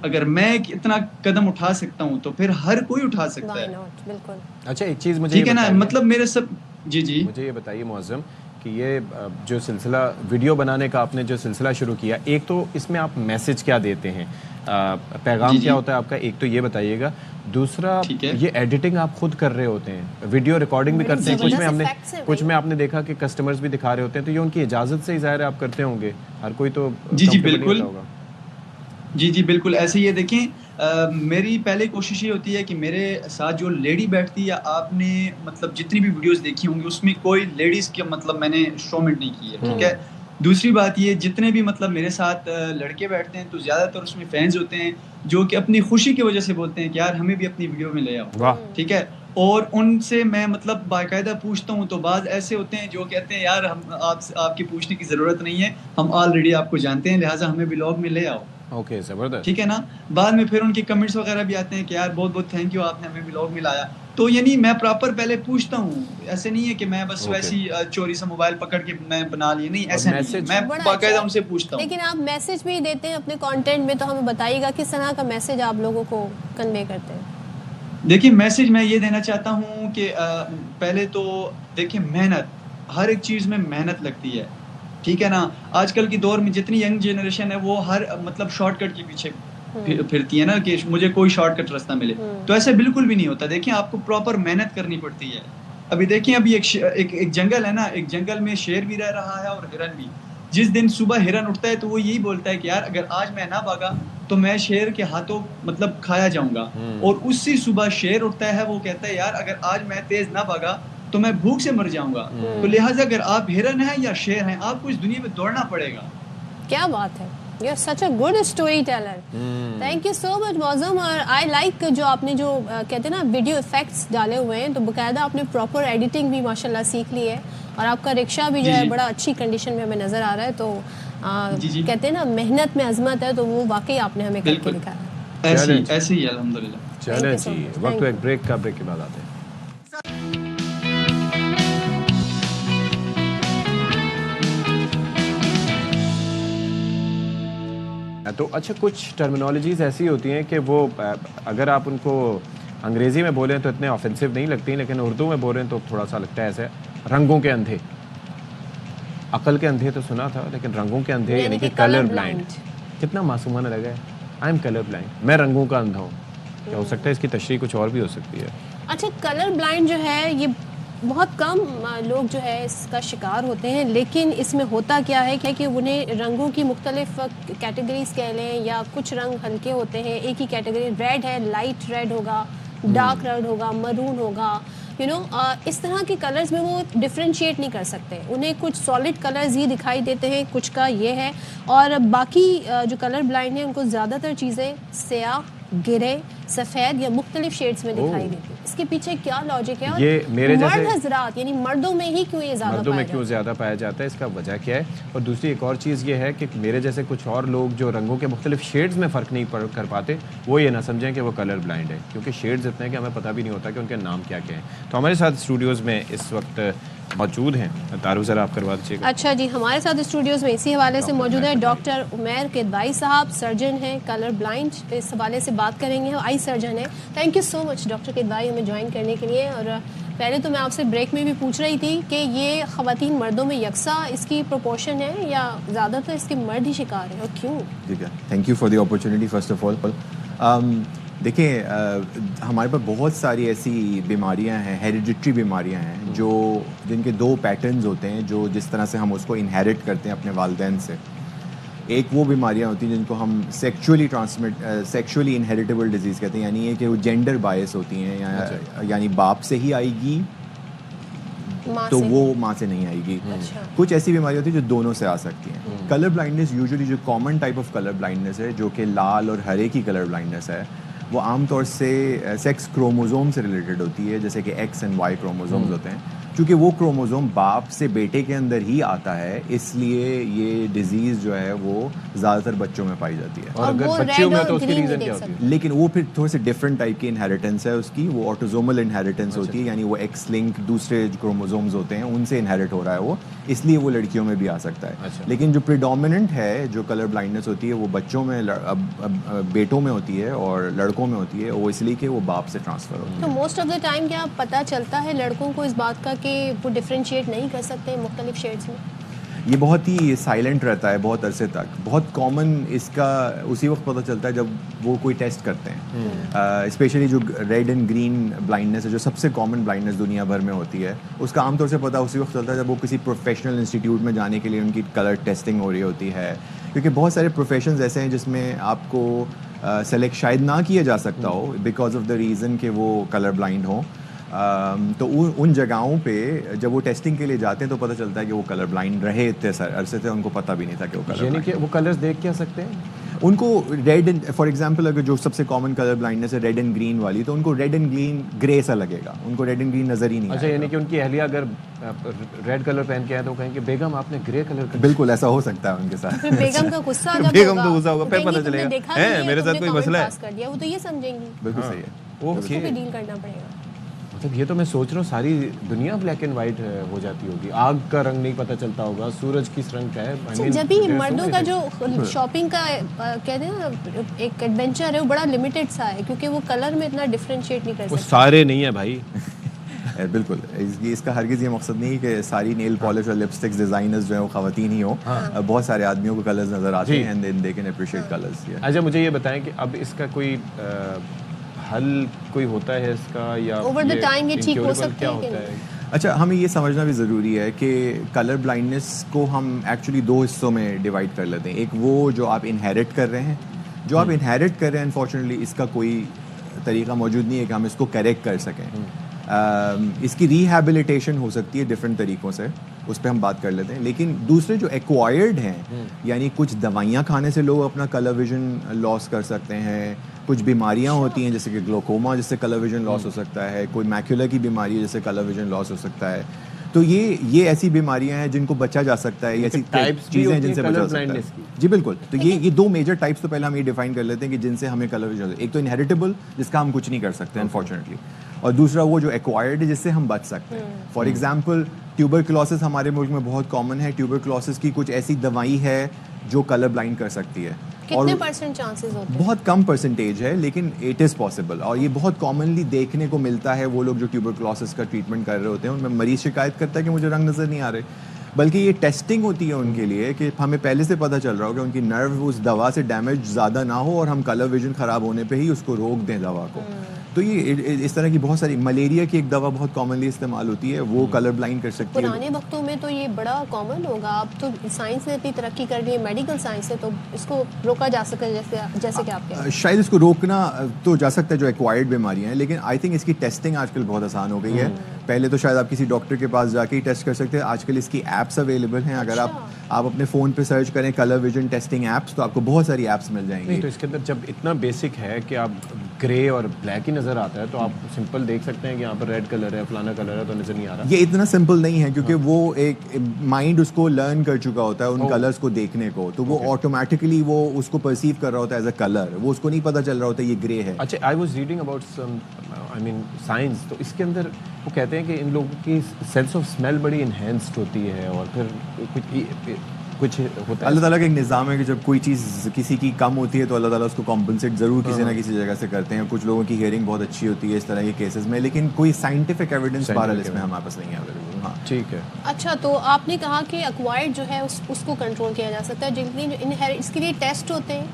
Speaker 18: اگر میں اتنا قدم اٹھا سکتا ہوں تو پھر ہر کوئی اٹھا سکتا ہے.
Speaker 3: بالکل.
Speaker 1: اچھا ایک چیز مجھے
Speaker 18: ٹھیک ہے نا, مطلب میرے سب جی
Speaker 1: مجھے یہ بتائیے معظم کہ یہ جو سلسلہ ویڈیو بنانے کا آپ نے جو سلسلہ شروع کیا, ایک تو اس میں آپ میسج کیا دیتے ہیں, پیغام کیا ہوتا ہے آپ کا, ایک تو یہ بتائیے گا. دوسرا یہ ایڈیٹنگ آپ خود کر رہے ہوتے ہیں, ویڈیو ریکارڈنگ بھی کرتے ہیں, کچھ میں آپ نے دیکھا کہ کسٹمرز بھی دکھا رہے ہوتے ہیں, تو یہ ان کی اجازت سے ہی ظاہر ہے آپ کرتے ہوں گے, ہر کوئی تو
Speaker 18: جی بالکل جی بالکل ایسے. یہ دیکھیں میری پہلے کوشش یہ ہوتی ہے کہ میرے ساتھ جو لیڈی بیٹھتی ہے, یا آپ نے مطلب جتنی بھی ویڈیوز دیکھی ہوں گی اس میں کوئی لیڈیز کے مطلب میں نے شومنٹ نہیں کی ہے, ٹھیک ہے. دوسری بات یہ جتنے بھی مطلب میرے ساتھ لڑکے بیٹھتے ہیں تو زیادہ تر اس میں فینز ہوتے ہیں جو کہ اپنی خوشی کی وجہ سے بولتے ہیں کہ یار ہمیں بھی اپنی ویڈیو میں لے آؤ, ٹھیک ہے. اور ان سے میں مطلب باقاعدہ پوچھتا ہوں, تو بعض ایسے ہوتے ہیں جو کہتے ہیں یار ہم آپ کی پوچھنے کی ضرورت نہیں ہے, ہم آلریڈی آپ کو جانتے ہیں, لہٰذا ہمیں ولاگ میں لے آؤ.
Speaker 1: اوکے زبردست,
Speaker 18: ٹھیک ہے نا. بعد میں پھر ان کے کمنٹس وغیرہ بھی آتے ہیں کہ یار بہت بہت تھینک یو, آپ نے ہمیں ولاگ میں لایا. تو یعنی میں پراپر پہلے پوچھتا ہوں, ایسے نہیں ہے کہ میں بس ویسی چوری سے موبائل پکڑ کے میں بنا لیے, نہیں ایسا نہیں, میں باقاعدہ ان سے پوچھتا ہوں.
Speaker 3: لیکن آپ میسج بھی دیتے ہیں اپنے کانٹینٹ میں, تو ہمیں بتائیے گا کس طرح کا میسج آپ لوگوں کو کنوے کرتے ہیں.
Speaker 18: دیکھیں میسج میں یہ دینا چاہتا ہوں کہ پہلے تو دیکھیں محنت, ہر ایک چیز میں محنت لگتی ہے, ٹھیک ہے نا. آج کل کی دور میں جتنی ینگ جنریشن ہے وہ ہر مطلب شارٹ کٹ کے پیچھے پھرتی ہے نا کہ مجھے کوئی شارٹ کٹ راستہ ملے, تو ایسا بالکل بھی نہیں ہوتا. دیکھیں آپ کو پراپر محنت کرنی پڑتی ہے. ابھی دیکھیں ابھی ایک جنگل ہے نا, ایک جنگل میں شیر بھی رہ رہا ہے اور ہرن بھی. جس دن صبح ہرن اٹھتا ہے تو وہ یہی بولتا ہے کہ یار اگر آج میں نہ بھاگا تو میں شیر کے ہاتھوں مطلب کھایا جاؤں گا. اور اسی صبح شیر اٹھتا ہے, وہ کہتا ہے یار اگر آج میں تیز نہ بھاگا تو میں بھوک سے مر جاؤں گا. تو لہٰذا اگر آپ ہرن ہیں یا شیر ہیں, آپ کو اس دنیا میں دوڑنا پڑے گا.
Speaker 3: کیا بات ہے, you are such a good storyteller. Thank you so much Moazzam. اور آئی لائک جو آپ نے جو کہتے ہیں نا ویڈیو افیکٹس ڈالے ہوئے ہیں, تو باقاعدہ آپ نے پراپر ایڈیٹنگ بھی ماشاء اللہ سیکھ لی ہے, اور آپ کا رکشہ بھی جو ہے بڑا اچھی کنڈیشن میں ہمیں نظر آ رہا ہے. تو کہتے ہیں نا محنت میں عظمت ہے, تو وہ واقعی آپ نے ہمیں کر کے دکھایا.
Speaker 18: ایسے ہی الحمدللہ.
Speaker 1: چلیں جی وقت ایک بریک کا, بریک کے بعد آتے ہیں. تو اچھا کچھ ٹرمینالوجیز ایسی ہوتی ہیں کہ وہ اگر آپ ان کو انگریزی میں بولیں تو اتنے آفینسو نہیں لگتی, لیکن اردو میں بول رہے ہیں تو تھوڑا سا لگتا ہے ایسے. رنگوں کے اندھے, عقل کے اندھے تو سنا تھا, لیکن رنگوں کے اندھے یعنی کہ کلر بلائنڈ. کتنا معصومانہ لگا ہے, آئی ایم کلر بلائنڈ, میں رنگوں کا اندھا ہوں. کیا ہو سکتا ہے اس کی تشریح کچھ اور بھی ہو سکتی ہے. اچھا
Speaker 3: کلر بلائنڈ جو ہے یہ بہت کم لوگ جو ہے اس کا شکار ہوتے ہیں, لیکن اس میں ہوتا کیا ہے کہ انہیں رنگوں کی مختلف کیٹیگریز کہہ لیں, یا کچھ رنگ ہلکے ہوتے ہیں. ایک ہی کیٹیگری ریڈ ہے, لائٹ ریڈ ہوگا, ڈارک ریڈ ہوگا, مرون ہوگا, اس طرح کے کلرز میں وہ ڈفرینشیٹ نہیں کر سکتے. انہیں کچھ سالڈ کلرز ہی دکھائی دیتے ہیں, کچھ کا یہ ہے. اور باقی جو کلر بلائنڈ ہیں ان کو زیادہ تر چیزیں سیاہ, گرے, سفید یا مختلف شیڈز میں دکھائی دیتی ہے. اس کے پیچھے کیا لاجک ہے, اور
Speaker 1: یہ میرے
Speaker 3: مرد حضرات یعنی مردوں میں ہی کیوں یہ
Speaker 1: زیادہ پایا جاتا ہے, اس کا وجہ کیا ہے. اور دوسری ایک اور چیز یہ ہے کہ میرے جیسے کچھ اور لوگ جو رنگوں کے مختلف شیڈز میں فرق نہیں کر پاتے, وہ یہ نہ سمجھیں کہ وہ کلر بلائنڈ ہے, کیونکہ شیڈز اتنے ہیں کہ ہمیں پتہ بھی نہیں ہوتا کہ ان کے نام کیا کیا ہیں. تو ہمارے ساتھ اسٹوڈیوز میں اس وقت موجود ہیں, تعارف ذرا آپ کروا دیجیے گا.
Speaker 3: اچھا جی, ہمارے ساتھ اسٹوڈیوز میں اسی حوالے سے موجود ہے ڈاکٹر عمیر کدوائی صاحب, سرجن ہیں, کلر بلائنڈ اس حوالے سے بات کریں گے, آئی سرجن ہیں. Thank you so much doctor Kidwai ہمیں جوائن کرنے کے لیے. اور پہلے تو میں آپ سے بریک میں بھی پوچھ رہی تھی کہ یہ خواتین مردوں میں یکساں اس کی پروپورشن ہے, یا زیادہ تر اس کے مرد ہی شکار ہیں, اور کیوں؟
Speaker 19: ٹھیک ہے, thank you for the opportunity first of all. دیکھیں ہمارے پاس بہت ساری ایسی بیماریاں ہیں, ہیریڈیٹری بیماریاں ہیں, جن کے دو پیٹرنز ہوتے ہیں, جو جس طرح سے ہم اس کو انہیریٹ کرتے ہیں اپنے والدین سے. ایک وہ بیماریاں ہوتی ہیں جن کو ہم سیکشولی انہیریٹیبل ڈیزیز کہتے ہیں, یعنی یہ کہ وہ جینڈر بائس ہوتی ہیں, یعنی باپ سے ہی آئے گی تو وہ ماں سے نہیں آئے گی. کچھ ایسی بیماری ہوتی ہے جو دونوں سے آ سکتی ہیں. کلر بلائنڈنس یوزلی جو common type of colour blindness ہے, جو کہ لال اور ہرے کی کلر بلائنڈنس ہے, وہ عام طور سے سیکس کروموزوم سے ریلیٹڈ ہوتی ہے, جیسے کہ ایکس اینڈ وائی کروموزومز ہوتے ہیں, چونکہ وہ کروموزوم باپ سے بیٹے کے اندر ہی آتا ہے، اس لیے یہ ڈیزیز جو ہے وہ زیادہ تر بچوں میں پائی جاتی ہے.
Speaker 1: اور اگر بچوں میں تو اس کی ریزن کیا ہوتی ہے؟
Speaker 19: لیکن وہ پھر تھوڑے سے ڈفرینٹ ٹائپ کی انہیریٹنس ہے اس کی، وہ آٹوزومل انہیریٹنس ہوتی ہے، یعنی وہ ایکس لنک دوسرے کروموزومز ہوتے ہیں ان سے انہیریٹ ہو رہا ہے وہ، اس لیے وہ لڑکیوں میں بھی آ سکتا ہے. لیکن جو پریڈومیننٹ ہے جو کلر بلائنڈنس ہوتی ہے وہ بچوں میں بیٹوں میں ہوتی ہے اور لڑکوں میں ہوتی ہے، وہ اس لیے کہ وہ باپ سے ٹرانسفر ہوتی ہے.
Speaker 3: تو موسٹ آف دا ٹائم کیا پتہ چلتا ہے لڑکوں کو اس بات کا کہ وہ ڈفرینشیٹ نہیں کر سکتے مختلف شیڈز میں؟
Speaker 19: یہ بہت ہی سائلنٹ رہتا ہے بہت عرصے تک. بہت کامن اس کا اسی وقت پتہ چلتا ہے جب وہ کوئی ٹیسٹ کرتے ہیں، اسپیشلی جو ریڈ اینڈ گرین بلائنڈنس ہے جو سب سے کامن بلائنڈنس دنیا بھر میں ہوتی ہے، اس کا عام طور سے پتہ اسی وقت چلتا ہے جب وہ کسی پروفیشنل انسٹیٹیوٹ میں جانے کے لیے ان کی کلر ٹیسٹنگ ہو رہی ہوتی ہے. کیونکہ بہت سارے پروفیشنز ایسے ہیں جس میں آپ کو سلیکٹ شاید نہ کیا جا سکتا ہو بیکاز آف دا ریزن کہ وہ کلر بلائنڈ ہوں. تو ان جگہوں پہ جب وہ ٹیسٹنگ کے لیے جاتے ہیں تو پتہ چلتا ہے کہ وہ کلر بلائنڈ رہے اتنے عرصے سے، ان کو پتہ بھی نہیں تھا کہ وہ کلر،
Speaker 1: یعنی کہ وہ کلرز دیکھ کیا سکتے ہیں
Speaker 19: ان کو ریڈ اینڈ، فار ایگزامپل اگر جو سب سے کامن کلر بلائنڈنس ہے ریڈ اینڈ گرین والی، تو ان کو ریڈ اینڈ گرین گرے سا لگے گا، ان کو ریڈ اینڈ گرین نظر ہی نہیں.
Speaker 1: اچھا، یعنی کہ ان کی اہلیہ اگر ریڈ کلر پہن کے آئے تو کہیں کہ بیگم آپ نے گرے کلر کا.
Speaker 19: بالکل ایسا ہو سکتا ہے ان کے ساتھ.
Speaker 3: بیگم کا غصہ
Speaker 19: بیگم تو غصہ ہوگا، پھر پتہ چلے گا میرے ساتھ کوئی مسئلہ ہے،
Speaker 3: وہ تو یہ سمجھیں گی.
Speaker 19: بالکل صحیح ہے،
Speaker 3: اس کو بھی ڈیل کرنا پڑے گا.
Speaker 1: مطلب یہ تو میں سوچ رہا ہوں ساری دنیا بلیک اینڈ وائٹ ہو جاتی ہوگی، آگ کا رنگ نہیں پتہ چلتا ہوگا، سورج کس رنگ کا ہے.
Speaker 3: جب بھی مردوں کا جو شاپنگ کا کہتے ہیں نا ایک ایڈونچر ہے وہ بڑا لمیٹڈ سا ہے، کیونکہ وہ کلر میں اتنا ڈفرینشیٹ نہیں کر سکتے.
Speaker 1: وہ سارے نہیں ہیں بھائی.
Speaker 19: بالکل اس کا ہرگز یہ مقصد نہیں کہ ساری نیل پالش اور لپسٹکس ڈیزائنرز جو ہیں وہ خواتین ہی ہوں، بہت سارے آدمیوں کو کلرز نظر آتے ہیں and then they can appreciate colours.
Speaker 1: اچھا مجھے یہ بتائیں کہ اب اس کا کوئی حل کوئی ہوتا ہے اس کا، یا
Speaker 3: اوور دا ٹائم یہ ٹھیک ہو سکتا ہے؟
Speaker 19: اچھا، ہمیں یہ سمجھنا بھی ضروری ہے کہ کلر بلائنڈنس کو ہم ایکچولی دو حصوں میں ڈیوائڈ کر لیتے ہیں. ایک وہ جو آپ انہیریٹ کر رہے ہیں، جو آپ انہیریٹ کر رہے ہیں انفارچونیٹلی اس کا کوئی طریقہ موجود نہیں ہے کہ ہم اس کو کریکٹ کر سکیں. اس کی ریہیبلیٹیشن ہو سکتی ہے ڈفرینٹ طریقوں سے، اس پہ ہم بات کر لیتے ہیں. لیکن دوسرے جو ایکوائرڈ ہیں، یعنی کچھ دوائیاں کھانے سے لوگ اپنا کلر ویژن لاس کر سکتے ہیں، کچھ بیماریاں ہوتی ہیں جیسے کہ گلوکوما جس سے کلر ویژن لاس ہو سکتا ہے، کوئی میکولر کی بیماری ہے جس سے کلر ویژن لاس ہو سکتا ہے. تو یہ ایسی بیماریاں ہیں جن کو بچا جا سکتا ہے، ایسی چیزیں ہیں جن سے بچا سکتا ہے. جی بالکل. تو یہ دو میجر ٹائپس تو پہلے ہم یہ ڈیفائن کر لیتے ہیں کہ جن سے ہمیں کلر ویژن، ایک تو انہیریٹیبل جس کا ہم کچھ نہیں کر سکتے انفارچونیٹلی، اور دوسرا وہ جو ایکوائرڈ ہے جس سے ہم بچ سکتے ہیں. فار ایگزامپل ٹیوبرکلوسس ہمارے ملک میں بہت کامن ہے. ٹیوبرکلوسس کی کچھ ایسی دوائی ہے جو کلر بلائنڈ کر سکتی ہے.
Speaker 3: کتنے پرسنٹ چانسز ہوتے ہیں؟
Speaker 19: بہت کم پرسنٹیج ہے لیکن اٹ از پاسبل، اور یہ بہت کامنلی دیکھنے کو ملتا ہے. وہ لوگ جو ٹیوبرکلوسس کا ٹریٹمنٹ کر رہے ہوتے ہیں ان میں مریض شکایت کرتا ہے کہ مجھے رنگ نظر نہیں آ رہے، بلکہ یہ ٹیسٹنگ ہوتی ہے ان کے لیے کہ ہمیں پہلے سے پتہ چل رہا ہو کہ ان کی نرو اس دوا سے ڈیمیج زیادہ نہ ہو اور ہم کلر ویژن خراب ہونے پہ ہی اس کو روک دیں دوا کو. تو یہ اس طرح کی بہت ساری، ملیریا کی ایک دوا بہت کامنلی استعمال ہوتی ہے، وہ کلر بلائنڈ کر سکتی ہے.
Speaker 3: پرانے وقتوں میں تو یہ بڑا کامن ہوگا، اب تو سائنس نے اتنی ترقی کر لی ہے، میڈیکل سائنس ہے، تو اس کو روکا جا سکتا ہے جیسے کہ آپ کہتے ہیں.
Speaker 19: شاید اس کو روکنا تو جا سکتا ہے جو ایکوائرڈ بیماریاں ہیں، لیکن آئی تھنک اس کی ٹیسٹنگ آج کل بہت آسان ہو گئی ہے. پہلے تو شاید آپ کسی ڈاکٹر کے پاس جا کے ہی ٹیسٹ کر سکتے ہیں، آج کل اس کی ایپس اویلیبل ہیں. اگر آپ اپنے فون پہ سرچ کریں کلر ویژن ٹیسٹنگ ایپس تو آپ کو بہت ساری ایپس مل جائیں گی.
Speaker 1: تو اس کے اندر جب اتنا بیسک ہے کہ آپ گرے اور بلیک ہی نظر آتا ہے تو آپ سمپل دیکھ سکتے ہیں کہ یہاں پر ریڈ کلر ہے، فلانا کلر ہے، تو نظر نہیں آ رہا.
Speaker 19: یہ اتنا سمپل نہیں ہے کیونکہ وہ ایک مائنڈ اس کو لرن کر چکا ہوتا ہے ان کلرز کو دیکھنے کو، تو وہ آٹومیٹکلی وہ اس کو پرسیو کر رہا ہوتا ہے ایز اے کلر، وہ اس کو نہیں پتہ چل رہا ہوتا یہ گرے ہے.
Speaker 1: اچھا، I was reading about some science, تو اس کے اندر وہ کہتے ہیں کہ ان لوگوں کی سینس آف اسمیل بڑی انہینسڈ ہوتی ہے، اور پھر کچھ ہوتا ہے.
Speaker 19: اللہ تعالیٰ کا ایک نظام ہے کہ جب کوئی چیز کسی کی کم ہوتی ہے تو اللہ تعالیٰ اس کو کمپنسیٹ ضرور کسی نہ کسی جگہ سے کرتے ہیں. کچھ لوگوں کی ہیئرنگ بہت اچھی ہوتی ہے اس طرح کے کیسز میں، لیکن کوئی سائنٹیفک ایویڈنس بہرحال اس میں ہمارے پاس نہیں اویلیبل. ہاں
Speaker 1: ٹھیک ہے.
Speaker 3: اچھا، تو آپ نے کہا کہ ایکوائرڈ جو ہے اس کو کنٹرول کیا جا سکتا ہے، جن کے لیے اس کے لیے ٹیسٹ ہوتے ہیں.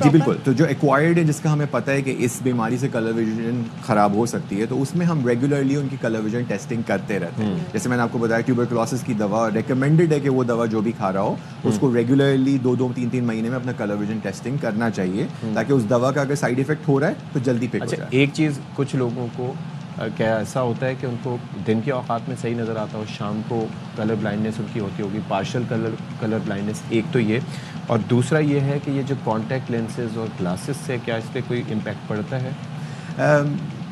Speaker 19: جی بالکل. تو جو ایکوائرڈ ہے جس کا ہمیں پتہ ہے کہ اس بیماری سے کلر ویژن خراب ہو سکتی ہے، تو اس میں ہم ریگولرلی ان کی کلر ویژن ٹیسٹنگ کرتے رہتے ہیں. جیسے میں نے آپ کو بتایا ٹیوبرکلوسس کی دوا ریکمینڈڈ ہے کہ وہ دوا جو بھی کھا رہا ہو اس کو ریگولرلی 2-3 مہینے میں اپنا کلر ویژن ٹیسٹنگ کرنا چاہیے، تاکہ اس دوا کا اگر سائڈ ایفیکٹ ہو رہا ہے تو جلدی پک ہو جائے.
Speaker 1: ایک چیز کچھ لوگوں کو کیا ایسا ہوتا ہے کہ ان کو دن کے اوقات میں صحیح نظر آتا ہو، شام کو کلر بلائنڈنس ان کی ہوتی ہوگی، پارشل کلر بلائنڈنس. ایک تو یہ، اور دوسرا یہ ہے کہ یہ جو کانٹیکٹ لینسز اور گلاسز سے کیا اس پہ کوئی امپیکٹ پڑتا ہے؟